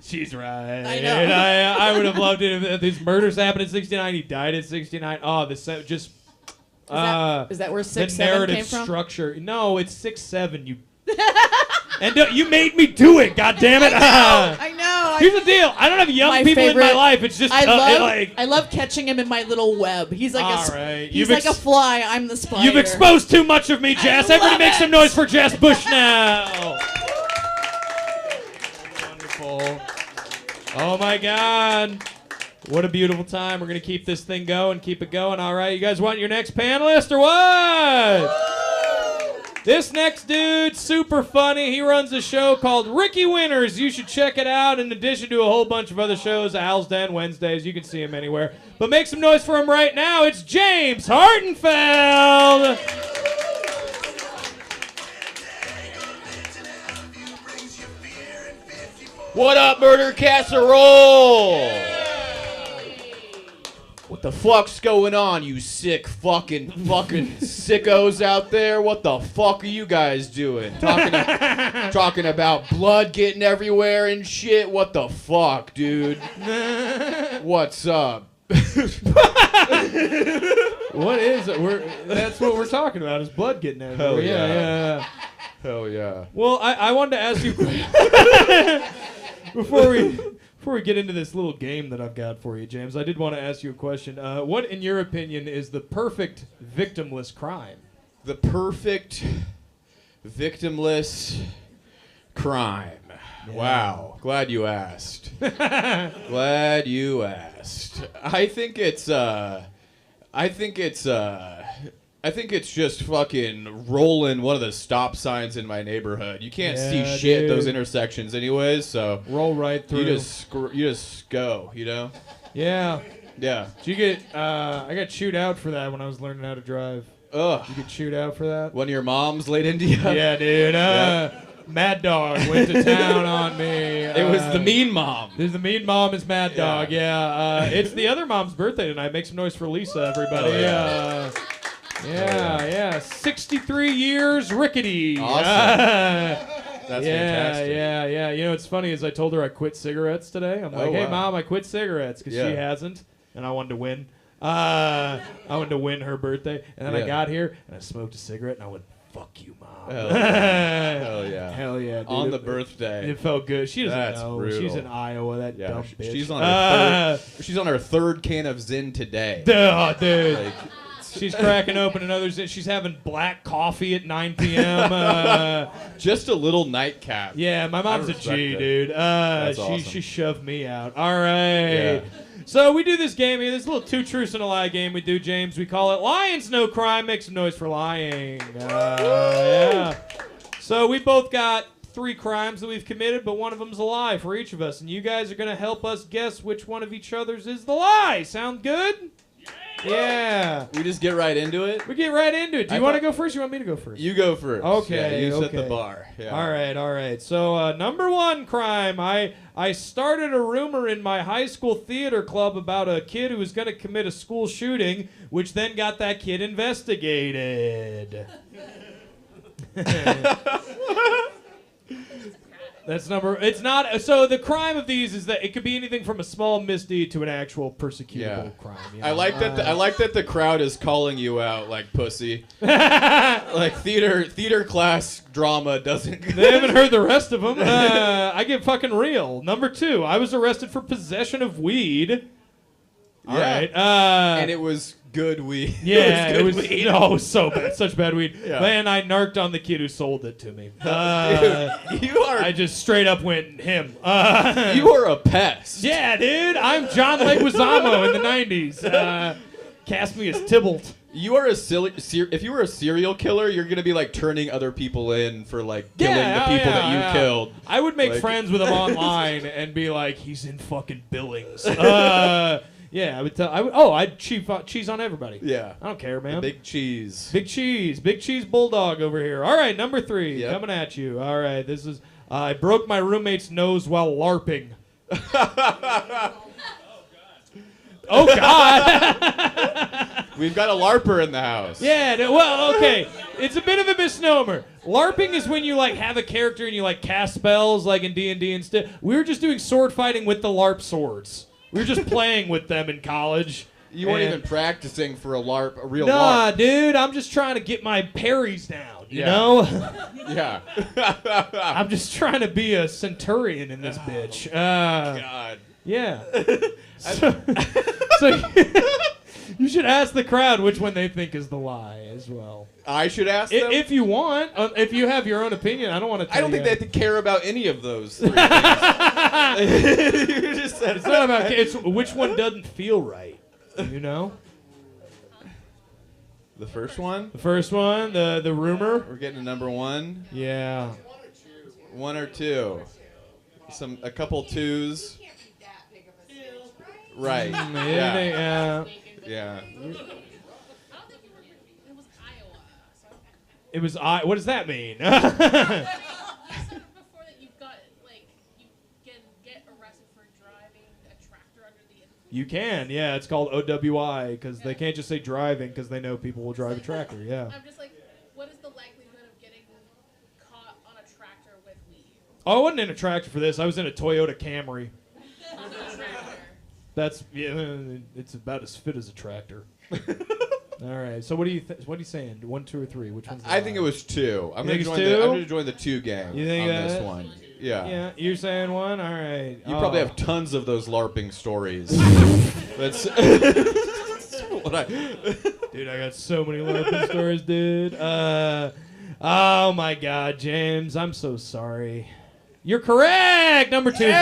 She's right. I know. I would have loved it if these murders happened at 69. He died at 69. Oh, this just. Is that where the 6-7 narrative came from? structure. No, it's 6-7. You. And you made me do it. God damn it! I know. Here's the deal. I don't have young My people in my favorite- life. It's just I love catching him in my little web. He's like All right. he's like a fly. I'm the spider. You've exposed too much of me, Jess. Everybody love make it. some noise for Jess Bushnell. Wonderful. Oh my God. What a beautiful time. We're going to keep this thing going, keep it going. All right, you guys want your next panelist or what? This next dude, super funny. He runs a show called Ricky Winters. You should check it out in addition to a whole bunch of other shows. Al's Den Wednesdays. You can see him anywhere. But make some noise for him right now. It's James Hartenfeld. What up, Murder Casserole? What the fuck's going on, you sick fucking sickos out there? What the fuck are you guys doing? Talking about blood getting everywhere and shit? What the fuck, dude? What's up? What is it? That's what we're talking about, is blood getting everywhere. Hell yeah. Yeah. Hell yeah. Well, I wanted to ask you before we get into this little game that I've got for you, James. I did want to ask you a question. What, in your opinion, is the perfect victimless crime? The perfect victimless crime. Yeah. Wow. Glad you asked. Glad you asked. I think it's just fucking rolling one of the stop signs in my neighborhood. You can't see Yeah, shit at those dude. intersections anyways, so Roll right through. you just go, you know? Yeah. Yeah. Did you get? I got chewed out for that when I was learning how to drive. Ugh. You get chewed out for that? One of your moms laid into you? Yeah, dude. Mad Dog went to town on me. It was the mean mom. There's the mean mom is Mad Dog. Yeah. It's the other mom's birthday tonight. Make some noise for Lisa, everybody. Oh, Yeah. 63 years rickety. Awesome. That's fantastic. Yeah. You know what's funny is I told her I quit cigarettes today. I'm like, hey, wow. Mom, I quit cigarettes because Yeah. she hasn't. and I wanted to win. I wanted to win her birthday, and then I Yeah. got here and I smoked a cigarette, and I went, "Fuck you, mom." Hell yeah. Hell yeah. Hell yeah, dude. On the birthday. It felt good. She doesn't That's know. brutal. She's in Iowa. That Yeah, dumb bitch. she's on her third can of Zin today. Oh, dude. Like, She's cracking open another. She's having black coffee at 9 p.m. just a little nightcap. Yeah, my mom's a respect G, it. dude. That's she awesome. she shoved me out. All right. Yeah. So we do this game here. This little two truths and a lie game we do, James. We call it Lions No Crime. Make some noise for lying. Yeah. So we both got 3 crimes that we've committed, but one of them's a lie for each of us, and you guys are gonna help us guess which one of each other's is the lie. Sound good? Yeah. We just get right into it. We get right into it. Do you want to go first? Or you want me to go first? You go first. Okay, Yeah, you set okay. the bar. Yeah. All right. So number 1 crime. I started a rumor in my high school theater club about a kid who was going to commit a school shooting, which then got that kid investigated. That's number. It's not. So the crime of these is that it could be anything from a small misdeed to an actual persecutable crime. You know? I like that. I like that the crowd is calling you out like pussy. Like theater class drama doesn't. They haven't heard the rest of them. I get fucking real. Number 2, I was arrested for possession of weed. All Yeah. right. And it was good weed. Yeah, it was weed. no, so bad, such bad weed. Yeah. Man, I narked on the kid who sold it to me. Dude, you are I just straight up went him. you are a pest. Yeah, dude, I'm John Leguizamo in the '90s. Cast me as Tybalt. You are a silly. If you were a serial killer, you're gonna be like turning other people in for like killing the people that you killed. I would make Like- friends with him online and be like, he's in fucking Billings. Yeah, I would tell. I'd cheese on everybody. Yeah. I don't care, man. Big cheese. Big cheese bulldog over here. All right, number 3, Yep. coming at you. All right, this is I broke my roommate's nose while LARPing. Oh God! We've got a LARPer in the house. Yeah. Well, okay. It's a bit of a misnomer. LARPing is when you like have a character and you like cast spells, like in D&D and stuff. We were just doing sword fighting with the LARP swords. We were just playing with them in college. You weren't And- even practicing for a LARP, a real Nah, LARP. dude. I'm just trying to get my parries down. You Yeah. know. Yeah. I'm just trying to be a centurion in this bitch. God. Yeah. So you should ask the crowd which one they think is the lie as well. I should ask them. If you want, if you have your own opinion, I don't want to. I don't think they have to care about any of those 3 things. You just said It's not about. It's which one doesn't feel right. You know. the first one. The first one, the rumor. We're getting to number 1. Yeah. 1 or 2. A couple 2s. Right. Yeah. Yeah. It was I. What does that mean? Before that you've got you can get arrested for driving a tractor under the influence. You can, yeah. It's called OWI because they can't just say driving because they know people will drive a tractor. Yeah. I'm just like, what is the likelihood of getting caught on a tractor with weed? Oh, I wasn't in a tractor for this. I was in a Toyota Camry. That's it's about as fit as a tractor. All right. So what are you saying? 1, 2, or 3? Which one's the I think lie? it was 2. I'm think gonna it's join. two? I'm gonna join the 2 gang You think on this that? one. Yeah. Yeah, you're saying 1. All right. You probably have tons of those LARPing stories. That's what I. Dude, I got so many LARPing stories, dude. Oh my God, James, I'm so sorry. You're correct. Number 2 is the lie.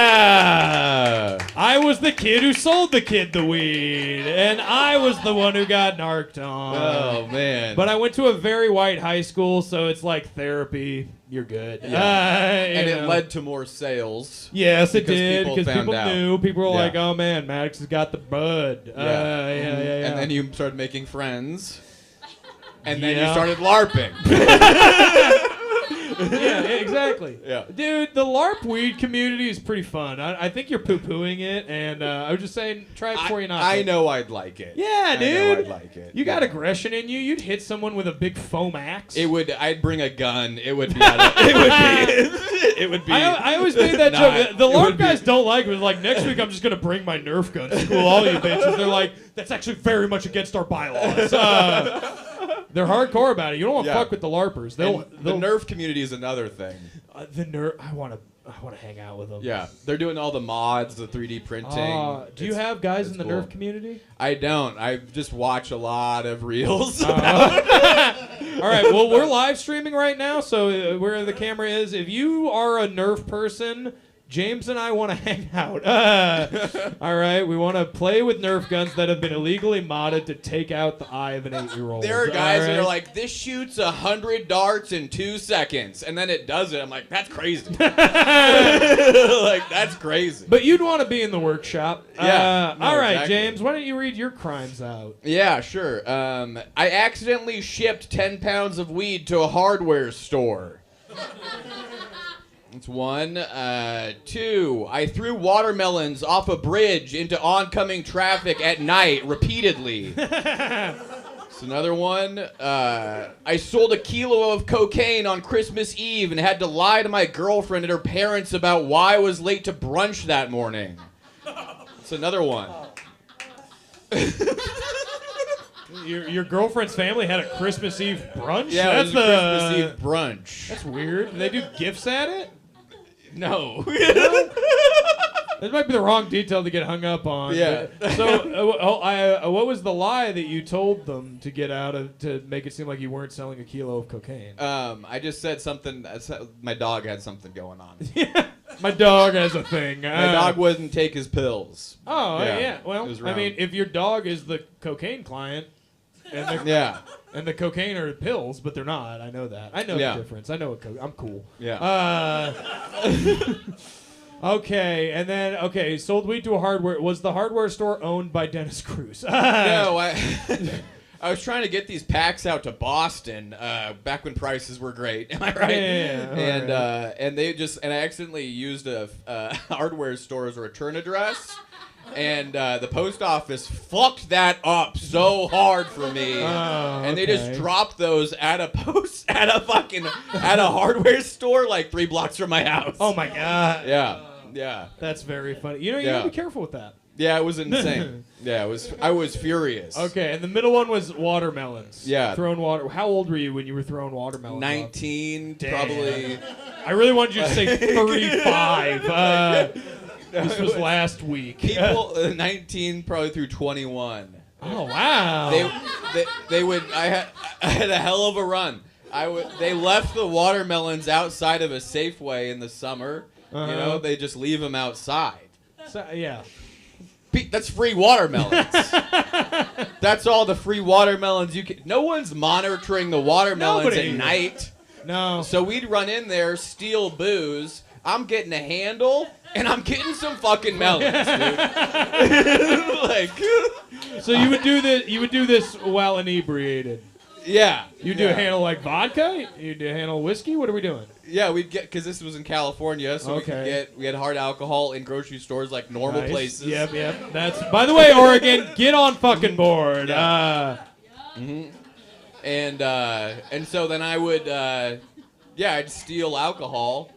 Yeah. I was the kid who sold the kid the weed, and I was the one who got narked on. Oh man. But I went to a very white high school, so it's like therapy. You're good. Yeah. And it led to more sales. Yes, it because did, people because found people out. knew. People were Yeah. like, oh man, Mattox has got the bud. Yeah. Yeah. And then you started making friends. And then Yeah. you started LARPing. Yeah, exactly. Yeah. Dude, the LARP weed community is pretty fun. I think you're poo-pooing it, and I was just saying, try it before you knock I it. know I'd like it. Yeah, dude. I know I'd like it. You got aggression in you. You'd hit someone with a big foam axe. I'd bring a gun. It would be. It would be. I always made that Nah, joke. The it LARP would be- guys don't like it. It's like, next week I'm just going to bring my Nerf gun to school, all you bitches. They're like, that's actually very much against our bylaws. They're hardcore about it. You don't want to fuck with the LARPers. The Nerf community is another thing. The Nerf, I want to hang out with them. Yeah, they're doing all the mods, the 3D printing. Do you have guys in the cool. Nerf community? I don't. I just watch a lot of reels. All right, well, we're live streaming right now, so where the camera is, if you are a Nerf person, James and I want to hang out. All right, we want to play with Nerf guns that have been illegally modded to take out the eye of an 8-year-old. There are guys that All are right? like, this shoots 100 darts in 2 seconds, and then it does it. I'm like, that's crazy. Like, that's crazy. But you'd want to be in the workshop. Yeah, no, all right, exactly. James, why don't you read your crimes out? Yeah, sure. I accidentally shipped 10 pounds of weed to a hardware store. That's 1. 2, I threw watermelons off a bridge into oncoming traffic at night repeatedly. That's another 1. I sold a kilo of cocaine on Christmas Eve and had to lie to my girlfriend and her parents about why I was late to brunch that morning. That's another 1. Your girlfriend's family had a Christmas Eve brunch? Yeah, That's it was a Christmas Eve brunch. That's weird. Do they do gifts at it? No. This might be the wrong detail to get hung up on. Yeah. but- So, what was the lie that you told them to get out of to make it seem like you weren't selling a kilo of cocaine? I just said something. My dog had something going on. My dog has a thing. My dog wouldn't take his pills. Oh Yeah, yeah. it Well, was I wrong. mean, if your dog is the cocaine client, and the, Yeah. and the cocaine are pills, but they're not. I know that. I know Yeah. the difference. I know what I'm cool. Yeah. Okay, and then sold weed to a hardware. Was the hardware store owned by Dennis Cruz? No, I was trying to get these packs out to Boston back when prices were great. Am I right? Yeah. And I accidentally used a hardware store's return address. And the post office fucked that up so hard for me, and they just dropped those at a hardware store like 3 blocks from my house. Oh my god. Yeah. That's very funny. You gotta be careful with that. Yeah, it was insane. Yeah, I was furious. Okay, and the middle one was watermelons. Yeah. Throwing water. How old were you when you were throwing watermelons? 19, Damn. probably. I really wanted you to say 35. This was last week. People 19 probably through 21. Oh wow. They would. I had a hell of a run. They left the watermelons outside of a Safeway in the summer. Uh-huh. You know, they just leave them outside. Yeah. That's free watermelons. That's all the free watermelons you can. No one's monitoring the watermelons Nobody. at night. No. So we'd run in there, steal booze. I'm getting a handle, and I'm getting some fucking melons, dude. Like, So you would do this. You would do this while inebriated. yeah. You do a handle like vodka. You do a handle whiskey. What are we doing? Yeah, we'd get, because this was in California, so Okay. we had hard alcohol in grocery stores like normal Nice. places. Yep. That's. By the way, Oregon, get on fucking board. And so then I would, I'd steal alcohol,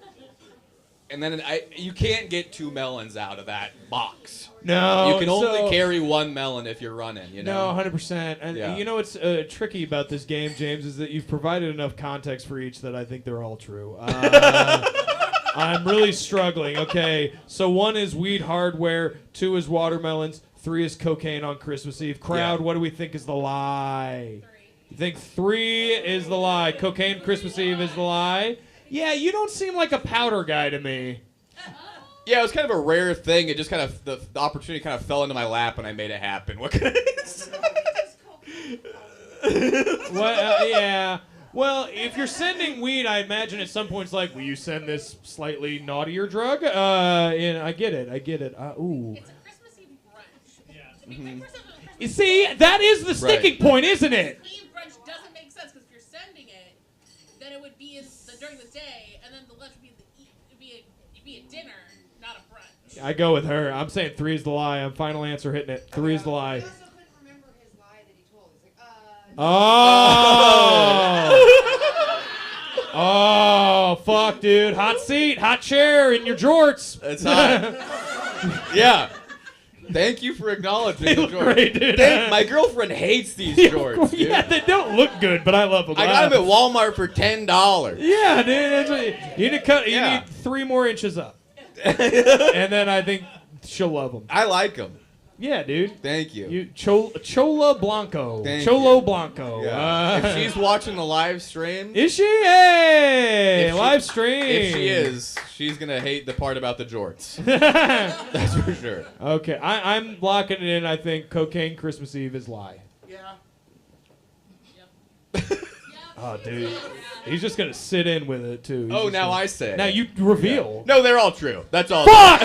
and then you can't get 2 melons out of that box. No. You can only carry 1 melon if you're running, you know? No, 100%. And Yeah. you know what's tricky about this game, James, is that you've provided enough context for each that I think they're all true. I'm really struggling. Okay, so 1 is weed hardware, 2 is watermelons, 3 is cocaine on Christmas Eve. Crowd, what do we think is the lie? 3. You think 3 is the lie? Cocaine Christmas Eve is the lie? Yeah, you don't seem like a powder guy to me. Yeah, it was kind of a rare thing. It just kind of, the opportunity kind of fell into my lap and I made it happen. What can I say? What? Yeah. Well, if you're sending weed, I imagine at some point it's like, will you send this slightly naughtier drug? And I get it. Ooh. It's a Christmas Eve brunch. Yeah. You see, that is the sticking point, isn't it? Eve brunch doesn't make sense because if you're sending it, then it would be in the during the day, and then the lunch would be it'd be a dinner, not a brunch. I go with her. I'm saying 3 is the lie. I'm final answer hitting it. 3 is the lie. He also couldn't remember his lie that he told. He's like, Oh. Oh, fuck, dude. Hot seat, hot chair in your jorts. That's hot. Yeah. Thank you for acknowledging They the look jorts. great, dude. My girlfriend hates these jorts, dude. Yeah, they don't look good, but I love them. I got them at Walmart for $10. Yeah, dude. That's what you need to cut. You Yeah. need 3 more inches up, and then I think she'll love them. I like them. Yeah, dude. Thank you. Chola Blanco. Thank Cholo you. Blanco. Yeah. If she's watching the live stream, Is she? Hey, If she- live stream. if she is, she's gonna hate the part about the jorts. That's for sure. Okay, I'm locking it in. I think cocaine Christmas Eve is lie. Yeah. Oh, dude. He's just going to sit in with it, too. He's Oh, just now gonna- I say. Now you reveal. No, they're all true. That's all. Fuck!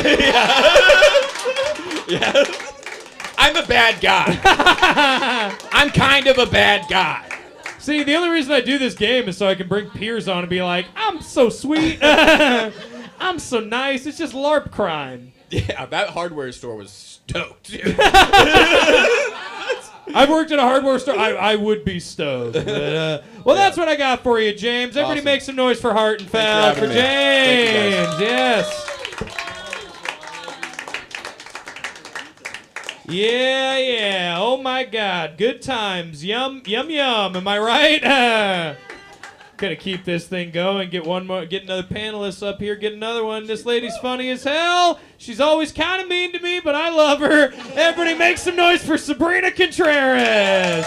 Yeah. I'm a bad guy. I'm kind of a bad guy. See, the only reason I do this game is so I can bring peers on and be like, I'm so sweet. I'm so nice. It's just LARP crime. Yeah, that hardware store was stoked, dude. I've worked at a hardware store. I would be stoked. But, well, that's what I got for you, James. Everybody Awesome. make some noise for Hartenfeld. Thanks for For having me. Thank James. Yes. Yeah. Oh, my God. Good times. Yum, yum, yum. Am I right? Gotta keep this thing going. Get one more. Get another panelist up here. Get another one. This lady's funny as hell. She's always kind of mean to me, but I love her. Everybody make some noise for Sabrena Contreras.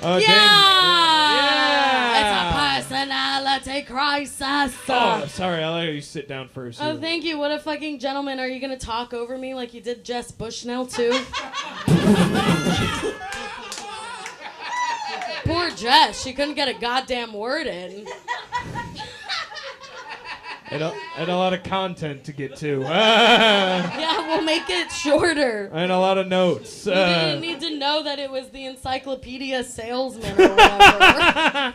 Oh, It's a personality crisis. Oh, sorry. I'll let you sit down first. Oh, thank you. What a fucking gentleman. Are you going to talk over me like you did Jess Bushnell, too? Poor Jess. She couldn't get a goddamn word in. And a lot of content to get to. Yeah, we'll make it shorter. And a lot of notes. We didn't need to know that it was the encyclopedia salesman or whatever.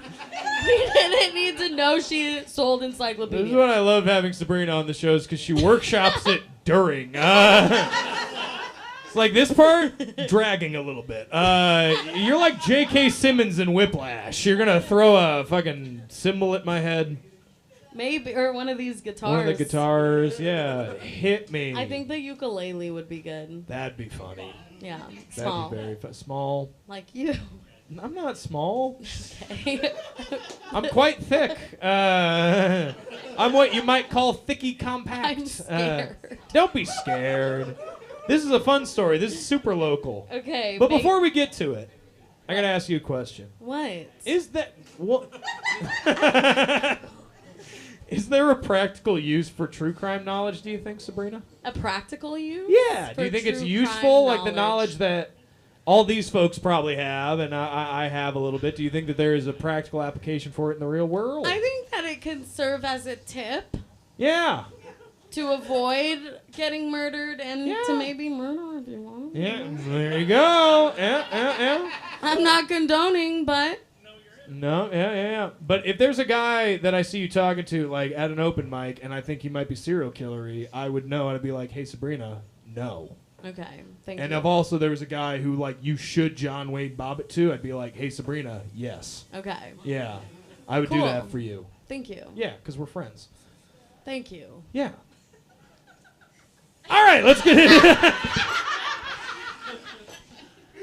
We didn't need to know she sold This is encyclopedias. what I love having Sabrena on the shows because she workshops it during. It's like this part, dragging a little bit. You're like J.K. Simmons in Whiplash. You're going to throw a fucking cymbal at my head. Maybe, or one of these guitars. One of the guitars. Yeah. Hit me. I think the ukulele would be good. That'd be funny. Yeah, That'd small. be very small. Like you. I'm not small. Okay. I'm quite thick. I'm what you might call thicky compact. I'm scared. Don't be scared. This is a fun story. This is super local. Okay. But before we get to it, I gotta ask you a question. What? Is that what? Is there a practical use for true crime knowledge? Do you think, Sabrena? A practical use? Yeah. Do for you think it's true useful, crime like the knowledge that all these folks probably have, and I have a little bit? Do you think that there is a practical application for it in the real world? I think that it can serve as a tip Yeah. to avoid getting murdered and Yeah. to maybe murder if you want. Yeah. There you go. Yeah. I'm not condoning, but No, yeah. But if there's a guy that I see you talking to, like, at an open mic, and I think he might be serial killery, I would know. I'd be like, hey, Sabrena, no. okay. Thank And you. if also there was a guy who, like, you should John Wayne Bobbitt to, I'd be like, hey, Sabrena, yes. Okay. Yeah. I would do Cool. that for you. Thank you. Yeah, because we're friends. Thank you. Yeah. All right, let's get into it.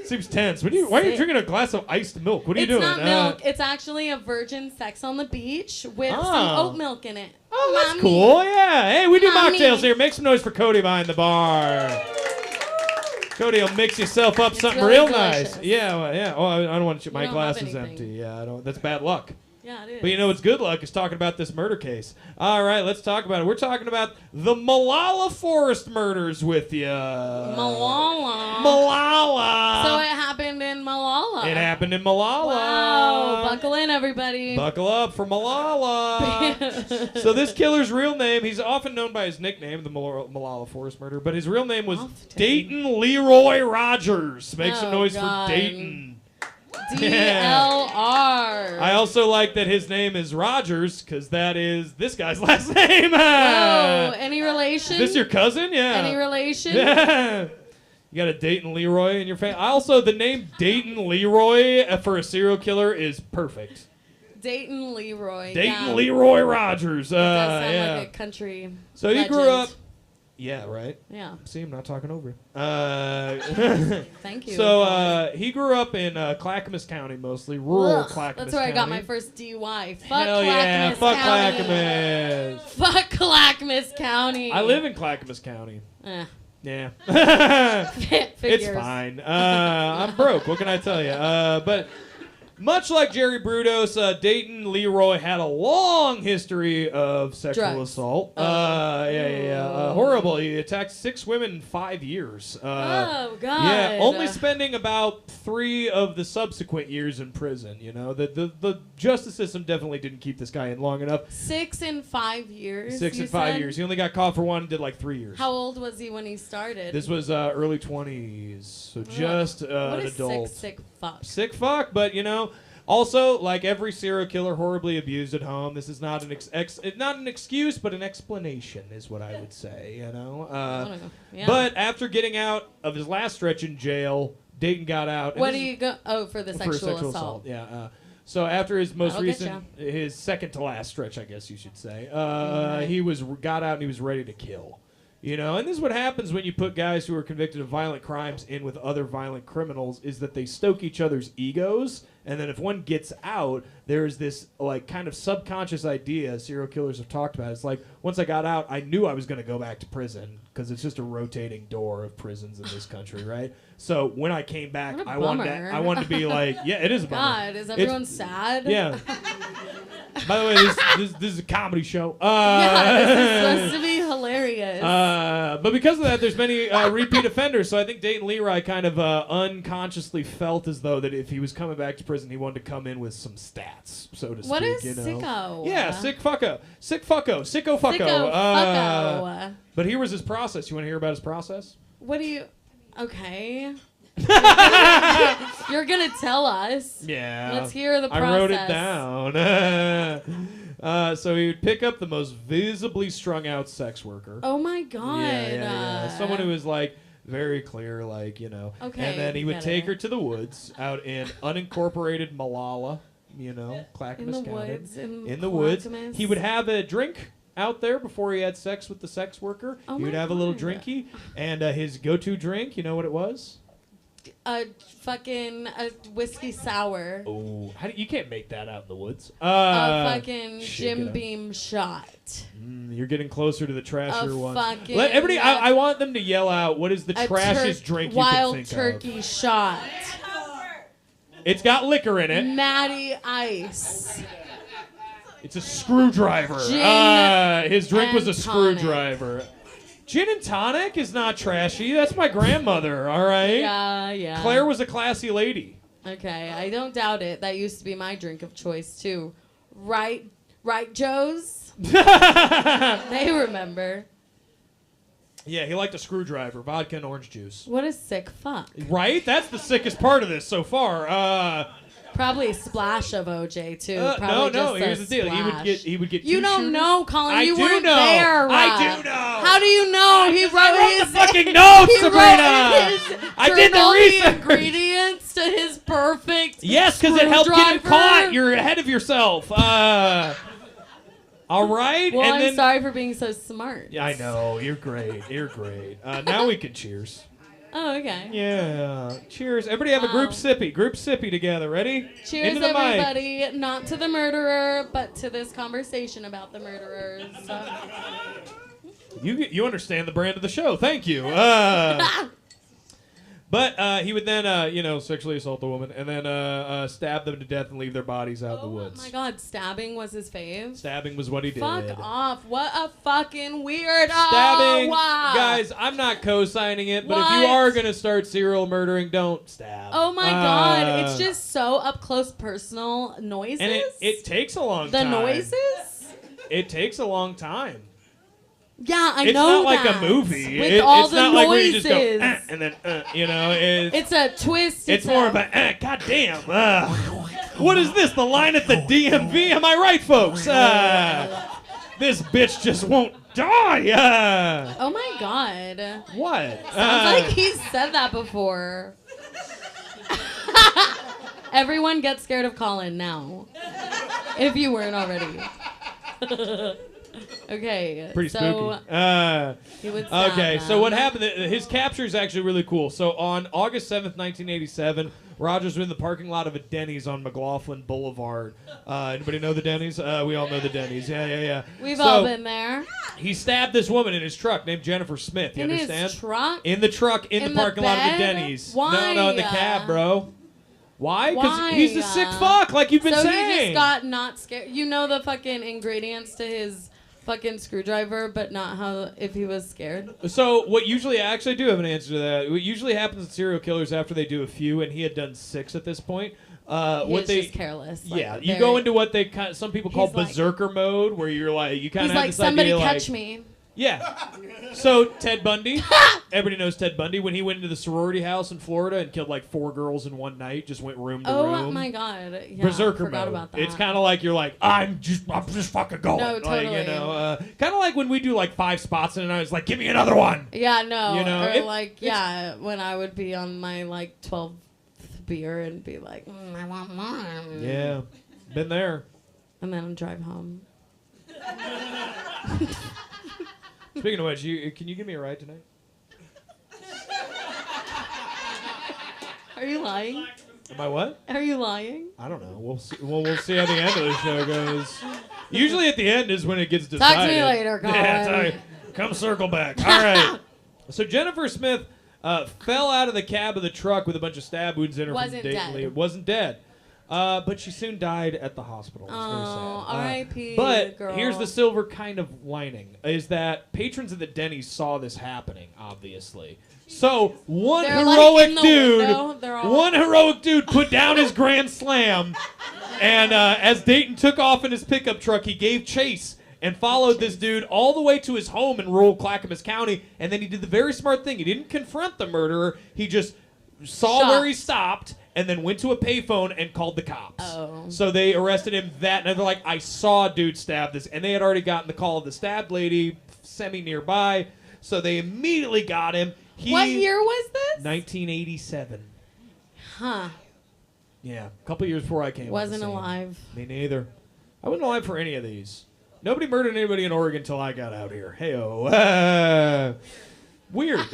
Seems tense. Why are you drinking a glass of iced milk? What are you doing? It's not milk. It's actually a virgin sex on the beach with some Oh. oat milk in it. Oh, that's Mommy. cool. Yeah. Hey, we do Mommy. mocktails here. Make some noise for Cody behind the bar. Cody will mix yourself up It's something really real delicious. nice. Yeah, well, yeah. Oh, I don't want to. My don't glass have is anything. empty. Yeah, I don't. That's bad luck. Yeah, it is. But you know what's good luck is talking about this murder case. All right, let's talk about it. We're talking about the Malala Forest murders with you. Malala. Malala. So it happened in Malala. It happened in Malala. Wow. Buckle in, everybody. Buckle up for Malala. So this killer's real name, he's often known by his nickname, the Malala Forest murder, but his real name was Often. Dayton Leroy Rogers. Make some Oh, noise God. for Dayton. DLR. I also like that his name is Rogers because that is this guy's last name. Oh, any relation? Is this your cousin? Yeah. Any relation? Yeah. You got a Dayton Leroy in your family. Also, the name Dayton Leroy for a serial killer is perfect. Dayton Leroy. Dayton Leroy Rogers. That does sound yeah. like a country. So he grew legend. up. Yeah, right. Yeah. See, I'm not talking over it. Thank you. So he grew up in Clackamas County, mostly rural Ugh, Clackamas that's where County. I got my first DUI. Fuck Hell yeah, Clackamas fuck County. Clackamas. Fuck Clackamas County. I live in Clackamas County. Yeah. Figures. It's fine. I'm broke. What can I tell you? But much like Jerry Brudos, Dayton Leroy had a long history of sexual Drugs. assault. Oh. Horrible. He attacked 6 women in 5 years. Oh, God. Yeah, only spending about 3 of the subsequent years in prison. You know, the justice system definitely didn't keep this guy in long enough. 6 and 5 years. 6 you and 5 said? years. He only got caught for 1 and did like 3 years. How old was he when he started? This was early 20s, so just what an a adult. sick fuck. Sick fuck, but you know, also like every serial killer, horribly abused at home. This is not an not an excuse, but an explanation, is what I would say. You know, I don't know. Yeah. But after getting out of his last stretch in jail, Dayton got out. and What this do is- you go? Oh, for the for sexual assault. Yeah. So after his most That'll get recent, his second to last stretch, I guess you should say, he got out and he was ready to kill. You know, and this is what happens when you put guys who are convicted of violent crimes in with other violent criminals, is that they stoke each other's egos, and then if one gets out, there's this like kind of subconscious idea serial killers have talked about. It's like, once I got out, I knew I was going to go back to prison because it's just a rotating door of prisons in this country, right? So when I came back, What a I wanted to be like, yeah, it is a bummer. God, is everyone sad? Yeah. By the way, this is a comedy show. Yeah, this is supposed to be hilarious. But because of that, there's many repeat offenders. So I think Dayton Leroy kind of unconsciously felt as though that if he was coming back to prison, he wanted to come in with some stats, so to speak. What is you know? sicko? Yeah, sicko fucko. Sicko fucko. But here was his process. You want to hear about his process? What do you? Okay. You're gonna tell us. Yeah. Let's hear the process. I wrote it down. So he would pick up the most visibly strung out sex worker. Oh my God. Yeah. Someone who was like very clear, like, you know. Okay, And then he would get take it. her to the woods out in unincorporated Malala, you know, In Clackamas the County. woods. In the woods. He would have a drink out there before he had sex with the sex worker. Oh he would my have a little God. drinky. And his go-to drink, you know what it was? A whiskey sour. Oh, you can't make that out in the woods. A fucking shake it Jim up. Beam shot. You're getting closer to the trashier A one. fucking- Let everybody. I want them to yell out. What is the A trashiest drink you wild can think turkey shot. of? It's got liquor in it. Matty Ice. It's a screwdriver. Gin His drink was a and tonic. screwdriver. Gin and tonic is not trashy. That's my grandmother. All right. Yeah. Claire was a classy lady. Okay, I don't doubt it. That used to be my drink of choice too. Right, Joes? They remember. Yeah, he liked a screwdriver, vodka and orange juice. What a sick fuck. Right? That's the sickest part of this so far. Probably a splash of OJ too. No. Probably just Here's a the deal. splash. He would get. You two don't shooters. know, Colin. I You do weren't know. there. I do know. How do you know? He wrote I wrote his the fucking notes, he Sabrena. Wrote his I did the journal research. ingredients to his perfect. Yes, because it helped get him screwdriver. caught. You're ahead of yourself. All right. Well, and I'm then, sorry for being so smart. Yeah, I know. You're great. You're great. Now we can cheers. Oh, okay. Yeah. Cheers. Everybody have a group sippy. Group sippy together. Ready? Cheers, Into the mic. everybody. Not to the murderer, but to this conversation about the murderers. You understand the brand of the show. Thank you. But he would then, sexually assault the woman and then stab them to death and leave their bodies out in the woods. Oh my God, stabbing was his fave. Stabbing was what he did. Fuck off! What a fucking weirdo! Stabbing, Wow. guys. I'm not co-signing it, but if you What? are gonna start serial murdering, don't stab. Oh my God! It's just so up close, personal noises. and it takes a long the time. noises. It takes a long time. Yeah, I It's know not like that. a movie. With all it's the not like where you just noises. go, and then you know, It's a twist. it's more of a goddamn. What is this? The line at the DMV? Am I right, folks? This bitch just won't die. Oh my god. What? Sounds like he's said that before. Everyone get scared of Colin now. If you weren't already. Okay. Pretty so spooky. he would stab Okay, so them. what happened? His capture is actually really cool. So on August 7th, 1987, Rogers was in the parking lot of a Denny's on McLaughlin Boulevard. Anybody know the Denny's? We all know the Denny's. Yeah. We've So, all been there. He stabbed this woman in his truck named Jennifer Smith. You In understand? his truck? In the truck, in the parking lot of the bed? Denny's. Why? No, in the cab, bro. Why? Because Why? he's a sick fuck, like you've been so saying. he just got not scared. You know the fucking ingredients to his fucking screwdriver, but not how if he was scared. So what usually, I actually do have an answer to that. What usually happens with serial killers after they do a few, and he had done 6 at this point. He's just careless. Like, Yeah, you very- go into what they some people call He's like- berserker mode, where you're like you kind He's of have like, this somebody idea catch like, me. Yeah. So Ted Bundy, everybody knows Ted Bundy. When he went into the sorority house in Florida and killed like 4 girls in one night, just went room to room. Oh my god. Yeah, Berserker forgot mode. about that. It's kind of like you're like I'm just fucking going. No, Like, totally. you know, kind of like when we do like 5 spots in a night. It's like give me another one. Yeah, no. You know, or when I would be on my like 12th beer and be like, I want more. Yeah, been there. And then drive home. Speaking of which, can you give me a ride tonight? Are you lying? Am I what? Are you lying? I don't know. We'll see. We'll see how the end of the show goes. Usually at the end is when it gets decided. Talk to me later, Colin. Yeah, sorry. Come circle back. All right. So Jennifer Smith fell out of the cab of the truck with a bunch of stab wounds in her. Wasn't from dead. It wasn't dead. But she soon died at the hospital. It's very Oh, sad. R.I.P. But girl. here's the silver kind of lining: is that patrons of the Denny's saw this happening, obviously. So one They're, like, heroic in the dude, window. They're all- one heroic dude put down his grand slam, and as Dayton took off in his pickup truck, he gave chase and followed this dude all the way to his home in rural Clackamas County. And then he did the very smart thing: he didn't confront the murderer. He just saw where he stopped and then went to a payphone and called the cops. Oh. So they arrested him and they're like, I saw a dude stab this. And they had already gotten the call of the stabbed lady semi-nearby. So they immediately got him. What year was this? 1987. Huh. Yeah, a couple years before I came. on the Wasn't scene. alive. Me neither. I wasn't alive for any of these. Nobody murdered anybody in Oregon until I got out here. Hey-oh. Weird.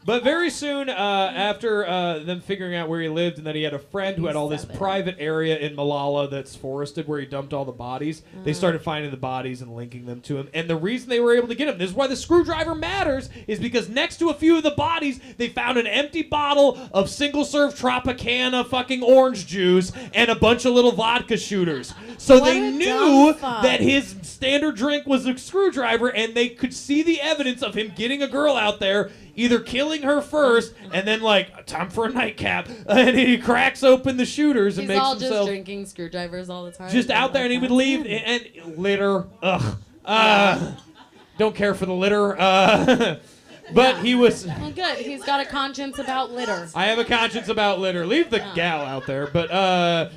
But very soon after them figuring out where he lived and that he had a friend who had all this private area in Malala that's forested where he dumped all the bodies, they started finding the bodies and linking them to him. And the reason they were able to get him, this is why the screwdriver matters, is because next to a few of the bodies, they found an empty bottle of single-serve Tropicana fucking orange juice and a bunch of little vodka shooters. So What they a knew dumb fuck. that his standard drink was a screwdriver, and they could see the evidence of him getting a girl out there, either killing her first and then like time for a nightcap, and he cracks open the shooters and He's makes all just himself drinking screwdrivers all the time. just out there, and he would leave and litter. Don't care for the litter. But he was. Well, good. He's got a conscience about litter. I have a conscience about litter. Leave the gal out there. But at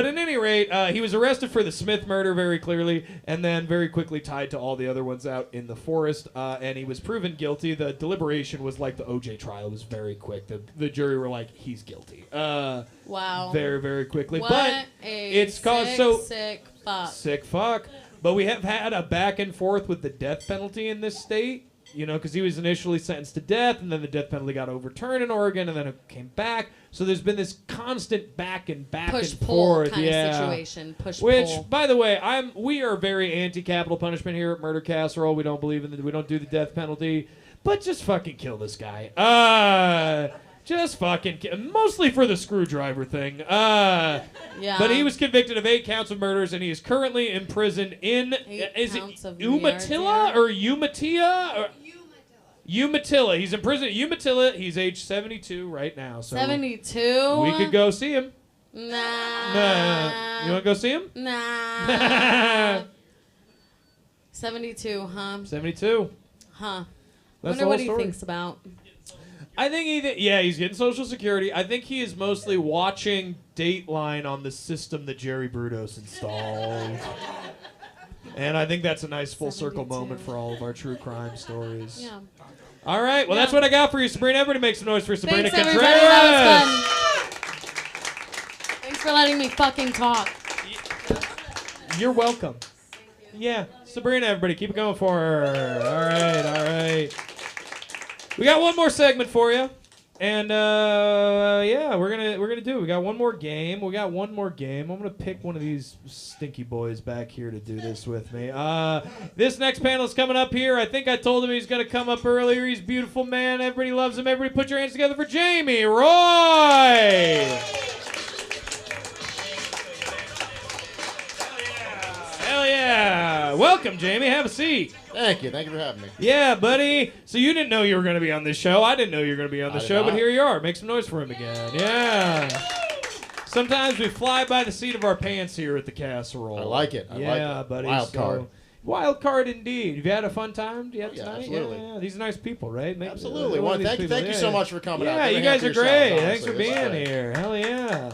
any rate, he was arrested for the Smith murder very clearly, and then very quickly tied to all the other ones out in the forest. And he was proven guilty. The deliberation was like the O.J. trial. It was very quick. The jury were like, he's guilty. Wow. Very, very quickly. What but a it's caused sick fuck. sick fuck. But we have had a back and forth with the death penalty in this state. You know, because he was initially sentenced to death, and then the death penalty got overturned in Oregon, and then it came back. So there's been this constant back and Push-pull forth, kind of yeah. situation. Push-pull. Which, by the way, we are very anti-capital punishment here at Murder Casserole. We don't believe in we don't do the death penalty, but just fucking kill this guy. Just fucking kill, mostly for the screwdriver thing. Yeah. But he was convicted of 8 counts of murders, and he is currently imprisoned in is it counts of Umatilla or Umatilla or Umatilla. He's in prison at Umatilla. He's age 72 right now. So 72? we could go see him. Nah. You want to go see him? Nah. 72, huh? 72. Huh. That's Wonder the what whole he story. thinks about. I think he's getting Social Security. I think he is mostly watching Dateline on the system that Jerry Brudos installed. And I think that's a nice full circle 72. moment for all of our true crime stories. Yeah. All right, well, Yeah. that's what I got for you, Sabrina. Everybody make some noise for Sabrena Thanks, Contreras. everybody. That was fun. Thanks for letting me fucking talk. You're welcome. Yeah, Sabrina, everybody, keep it going for her. All right. We got one more segment for you, and yeah, we're gonna do it. We got one more game. I'm gonna pick one of these stinky boys back here to do this with me. This next panelist coming up here. I think I told him he's gonna come up earlier. He's a beautiful man. Everybody loves him. Everybody, put your hands together for Jamie Roy. Hell yeah! Welcome, Jamie. Have a seat. Thank you for having me. Yeah, buddy. So you didn't know you were going to be on this show. I didn't know you were going to be on the I did show, but not. here you are. Make some noise for him again. Yeah. Sometimes we fly by the seat of our pants here at the Casserole. I like it. I like it. Buddy. Wild card. Wild card indeed. Have you had a fun time? Do you have Yeah, tonight? absolutely. Yeah. These are nice people, right? Absolutely. One Well, of these thank people, you so much for coming out. Yeah, Give a you hand guys for are yourselves, great. Thanks honestly. for This is being great. here. Hell yeah.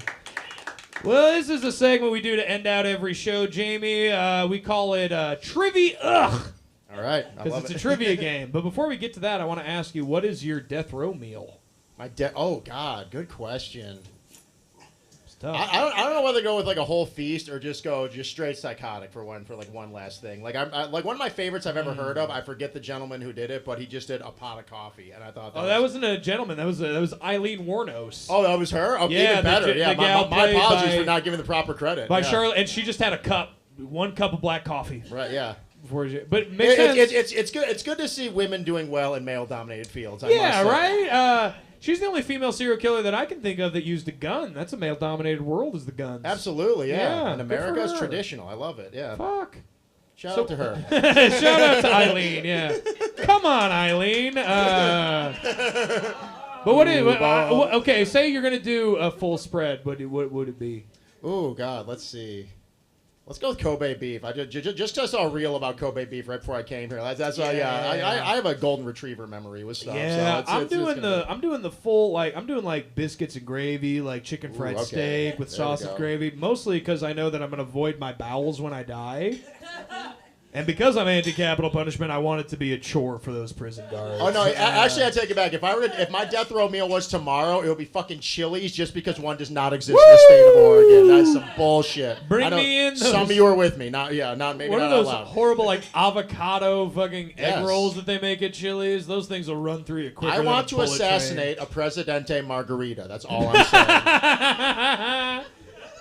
Well, this is a segment we do to end out every show, Jamie. We call it Trivia. Ugh. All right. I Because love it's it. a trivia game. But before we get to that, I want to ask you, what is your death row meal? Oh God, good question. It's tough. I don't know whether to go with like a whole feast or just go straight psychotic for one last thing. Like like one of my favorites I've ever heard of. I forget the gentleman who did it, but he just did a pot of coffee, and I thought That wasn't a gentleman. That was Eileen Warnos. Oh, that was her. Oh, Yeah, even better. the Yeah, gal my played apologies by- for not giving the proper credit. By yeah. Charlotte, and she just had one cup of black coffee. Right. Yeah. Before she, but it makes sense. It's good. It's good to see women doing well in male-dominated fields. I Yeah, must say. right. She's the only female serial killer that I can think of that used a gun. That's a male-dominated world, is the guns. Absolutely, yeah. Yeah, In good for America, it's her. traditional. I love it. Yeah. Fuck. Shout out to her. Shout out to Eileen. Yeah. Come on, Eileen. But okay, say you're gonna do a full spread. What would it be? Oh God, let's see. Let's go with Kobe beef. I just saw a reel about Kobe beef right before I came here. That's why. Yeah, I have a golden retriever memory with stuff. Yeah, so it's I'm doing the full I'm doing like biscuits and gravy, like chicken fried okay. steak with There we sausage go. gravy. Mostly because I know that I'm gonna void my bowels when I die. And because I'm anti-capital punishment, I want it to be a chore for those prison guards. Oh no! Actually, I take it back. If my death row meal was tomorrow, it would be fucking Chili's, just because one does not exist in the state of Oregon. That's some bullshit. Bring me in Some those- of you are with me. Not maybe What not are those out loud. horrible like avocado fucking egg Yes. rolls that they make at Chili's? Those things will run through you quicker I than want a to bullet assassinate a Presidente Margarita. That's all I'm saying. train.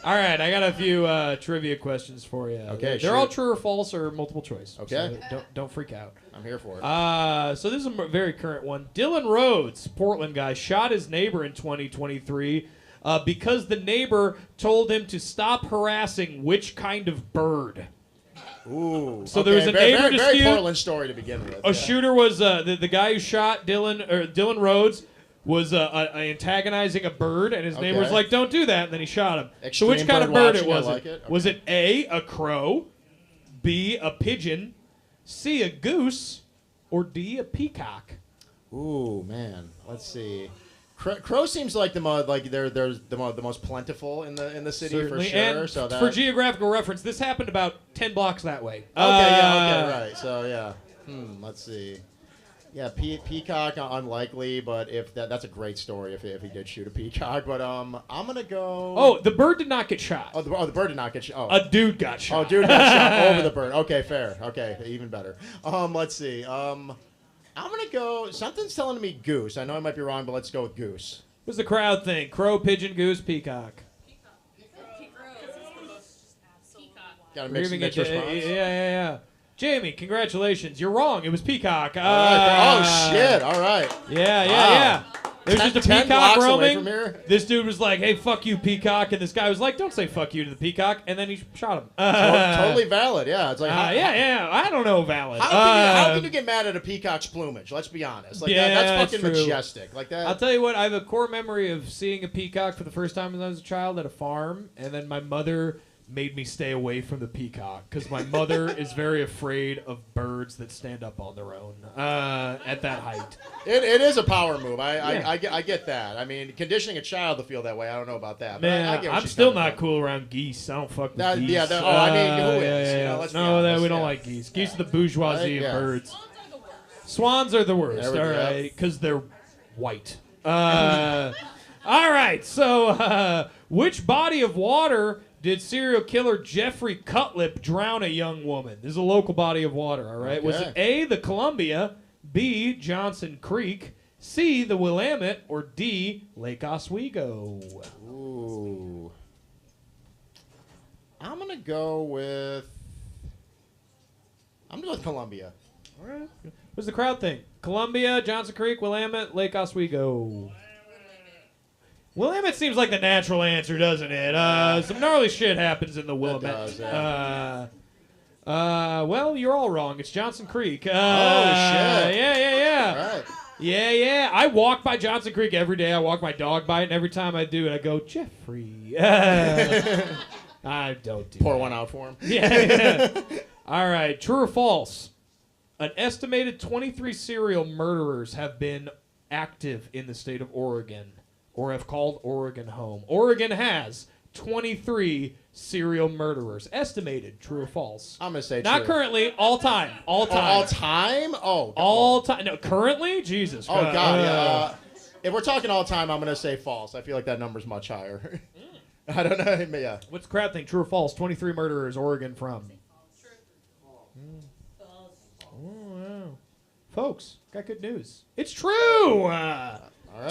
All right, I got a few trivia questions for you. Okay, they're all shoot. true or false or multiple choice. Okay. So don't freak out. I'm here for it. So this is a very current one. Dylan Rhodes, Portland guy, shot his neighbor in 2023 because the neighbor told him to stop harassing which kind of bird. Ooh. So there was a neighbor very dispute. Portland story to begin with. A shooter was the guy who shot Dylan Rhodes was antagonizing a bird, and his neighbor was Okay. like, "Don't do that." And then he shot him. So Extreme which kind of bird bird it watching, I was? like it. Okay. Was it A, crow, B, a pigeon, C, a goose, or D, a peacock? Ooh, man. Let's see. Crow seems like the most plentiful in the city Certainly. for sure. And So that for geographical reference, this happened about 10 blocks that way. right. So yeah. Let's see. Yeah, peacock unlikely, but if that's a great story if he did shoot a peacock. But I'm gonna go. Oh, the bird did not get shot. Oh, the bird did not get shot. A dude got shot. Oh, dude got shot over the bird. Okay, fair. Okay, even better. Let's see. I'm gonna go. Something's telling me goose. I know I might be wrong, but let's go with goose. What's the crowd think? Crow, pigeon, goose, peacock. Got a We're giving mixed it to- response. Yeah. Jamie, congratulations. You're wrong. It was peacock. All right. Oh shit! All right. Yeah. There's just a 10 peacock blocks away roaming. from here? This dude was like, "Hey, fuck you, peacock," and this guy was like, "Don't say fuck you to the peacock," and then he shot him. Totally valid. Yeah, it's like yeah. I don't know, valid. How can you get mad at a peacock's plumage? Let's be honest. Like Yeah, that's that's fucking true. majestic. Like that. I'll tell you what, I have a core memory of seeing a peacock for the first time when I was a child at a farm, and then my mother made me stay away from the peacock because my mother is very afraid of birds that stand up on their own at that height. It is a power move. I get that. I mean, conditioning a child to feel that way, I don't know about that. But Man, I get what I'm she's still coming not from. cool around geese. I don't fuck with geese. Yeah, I mean, who is? You know, let's be no, honest, we don't yeah. like geese. Geese are the bourgeoisie Right, yeah. of birds. Swans are the worst, There we all go. right, because they're white. All right, so which body of water did serial killer Jeffrey Cutlip drown a young woman? This is a local body of water, all right? Was it A, the Columbia, B, Johnson Creek, C, the Willamette, or D, Lake Oswego? Ooh. I'm gonna go with Columbia. All right. What's the crowd think? Columbia, Johnson Creek, Willamette, Lake Oswego. Willamette seems like the natural answer, doesn't it? Some gnarly shit happens in the Willamette. It does, Well, you're all wrong. It's Johnson Creek. shit. Yeah. All right. Yeah. I walk by Johnson Creek every day. I walk my dog by it, and every time I do it, I go, Jeffrey. I don't do Pour that. one out for him. Yeah. All right. True or false? An estimated 23 serial murderers have been active in the state of Oregon, or have called Oregon home. Oregon has 23 serial murderers. Estimated. True or false? I'm gonna say Not true. currently. All time. All time. All time? Oh. All time. No, currently? Jesus. Oh God. Yeah. If we're talking all time, I'm gonna say false. I feel like that number's much higher. I don't know. Yeah. What's the crowd think? True or false? 23 murderers. Oregon from. Oh, wow. Folks, got good news. It's true. All right.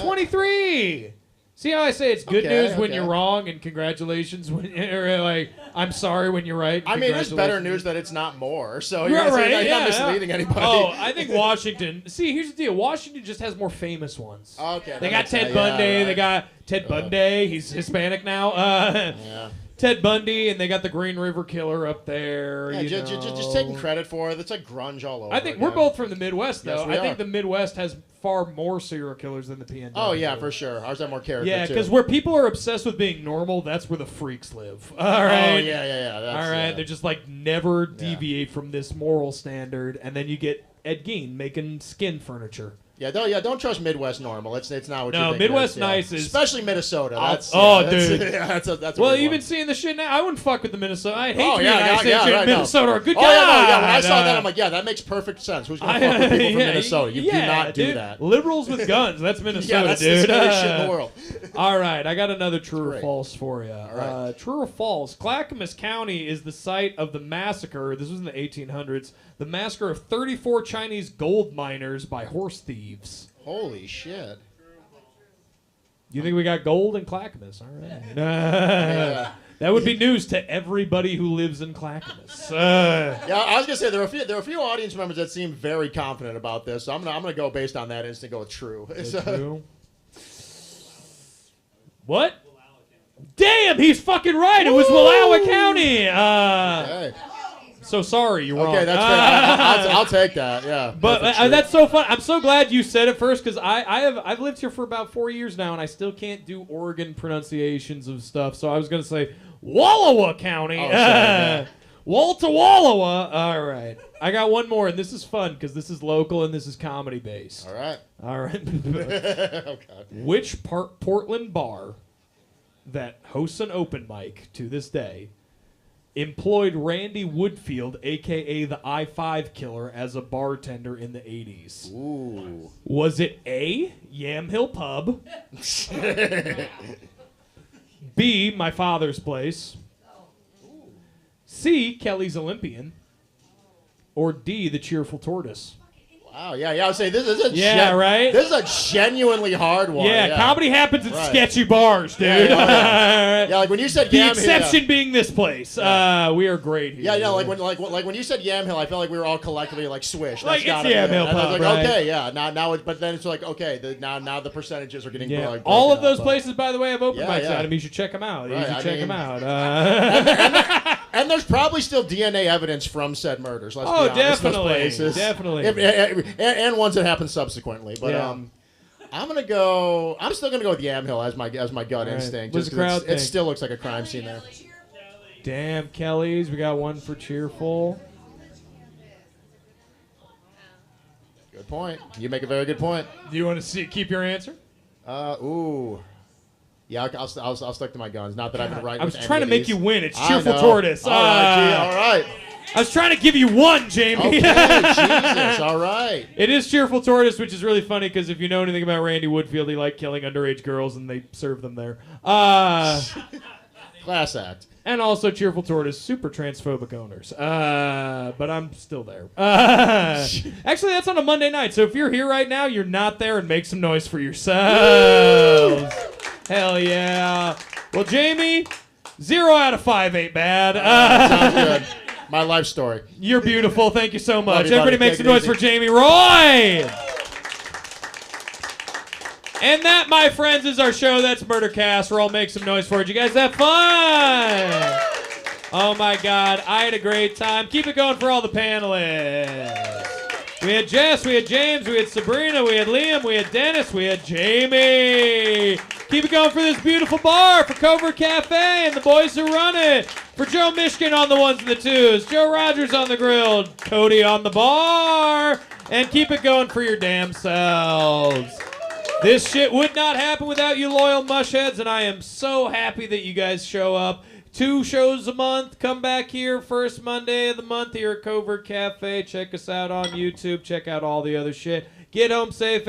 23. See how I say it's good Okay, news when okay. you're wrong and congratulations when or like I'm sorry when you're right. I mean, it's better congratulations. news that it's not more. So Right, you're right, not misleading anybody. Oh, I think Washington. See, here's the deal. Washington just has more famous ones. Okay. They that got makes Ted sense. Bundy. Yeah, right. They got Ted Bundy. He's Hispanic now. Yeah. Ted Bundy, and they got the Green River Killer up there. Yeah, you just know. taking credit for it. It's like grunge all over. I think we're again. both from the Midwest, though. Yes, we I think are. the Midwest has far more serial killers than the PNW. Oh yeah, for sure. Ours have more character. Yeah, too. because where people are obsessed with being normal, that's where the freaks live. All right. Oh yeah. That's, All right. yeah. They're just like never deviate from this moral standard, and then you get Ed Gein making skin furniture. Yeah, don't trust Midwest normal. It's not what you No, think. Midwest it is. Yeah. nice is- Especially Minnesota. That's, Oh, that's, dude. Yeah, that's a Well, weird you've one. been seeing the shit now. I wouldn't fuck with the Minnesota. I hate Oh you yeah, guys saying shit right, in no. Minnesota. Or good Oh God. yeah, no, yeah. When I saw that, I'm like, yeah, that makes perfect sense. Who's gonna fuck with people from Minnesota? You do not do dude. that. Liberals with guns. That's Minnesota, Yeah, that's the dude. scariest shit in the world. All right, I got another true or Great. false for you. right. True or false? Clackamas County is the site of the massacre. This was in the 1800s. The massacre of 34 Chinese gold miners by horse thieves. Holy shit. You think we got gold in Clackamas? All right. That would be news to everybody who lives in Clackamas. Yeah, I was gonna say there are a few audience members that seem very confident about this. So I'm gonna go based on that instant. Go with true. True. What? Damn, he's fucking right. It was Wallowa County. Okay. So sorry, you're wrong. Okay, that's fair. I'll take that. Yeah. But Perfect true. that's so fun. I'm so glad you said it first because I've lived here for about 4 years now and I still can't do Oregon pronunciations of stuff. So I was gonna say Wallowa County. Oh, sorry, yeah. Walta Wallowa. All right, I got one more, and this is fun because this is local and this is comedy based. All right. All right. Oh God. Which Portland bar that hosts an open mic to this day employed Randy Woodfield, a.k.a. the I-5 Killer, as a bartender in the 80s? Ooh. Was it A, Yamhill Pub, B, My Father's Place, C, Kelly's Olympian, or D, The Cheerful Tortoise? Wow. Yeah. I would say this is right? This is a genuinely hard one. Yeah, comedy happens at Right. sketchy bars, dude. Yeah, like when you said The Yamhill. exception being this place. We are great here. Yeah, like when you said Yamhill, I felt like we were all collectively like swish. Like, That's gotta it's be it. Yamhill And I was Pub, like, right? okay, yeah. Now, but then it's like, okay, now the percentages are getting Yeah, like all of broken those up, places, by the way, have open Yeah, mics yeah. at them. You should check them out. Right, You should I check them mean- out. And there's probably still DNA evidence from said murders. Let's Oh, be honest. Those definitely, places. definitely. And ones that happened subsequently. But Yeah. I'm still gonna go with Yamhill as my gut right. instinct. What's just the 'cause crowd it think? still looks like a crime scene there. Damn Kelly's. We got one for cheerful. Good point. You make a very good point. Do you want to keep your answer? Ooh. Yeah, I'll stick to my guns. Not that I've been right. I was with trying to any of make these. you win. It's I cheerful know. tortoise. All right, gee, all right. I was trying to give you one, Jamie. Okay, Jesus, all right. It is cheerful tortoise, which is really funny because if you know anything about Randy Woodfield, he liked killing underage girls and they serve them there. Class act. And also cheerful tortoise, super transphobic owners. But I'm still there. Actually, that's on a Monday night, so if you're here right now, you're not there, and make some noise for yourselves. Hell yeah. Well, Jamie, 0 out of 5 ain't bad. Sounds good. My life story. You're beautiful. Thank you so much. Love you, Everybody buddy. make Take some it noise easy. for Jamie Roy. And that, my friends, is our show. That's Murder Casserole. Make some noise for it. You guys have fun? Oh, my God. I had a great time. Keep it going for all the panelists. We had Jess, we had James, we had Sabrena, we had Liam, we had Dennis, we had Jamie. Keep it going for this beautiful bar, for Covert Café and the boys who run it. For Joe Mishkin on the ones and the twos, Joe Rogers on the grill, Cody on the bar. And keep it going for your damn selves. This shit would not happen without you loyal mushheads, and I am so happy that you guys show up. 2 shows a month. Come back here first Monday of the month here at Covert Cafe. Check us out on YouTube. Check out all the other shit. Get home safe.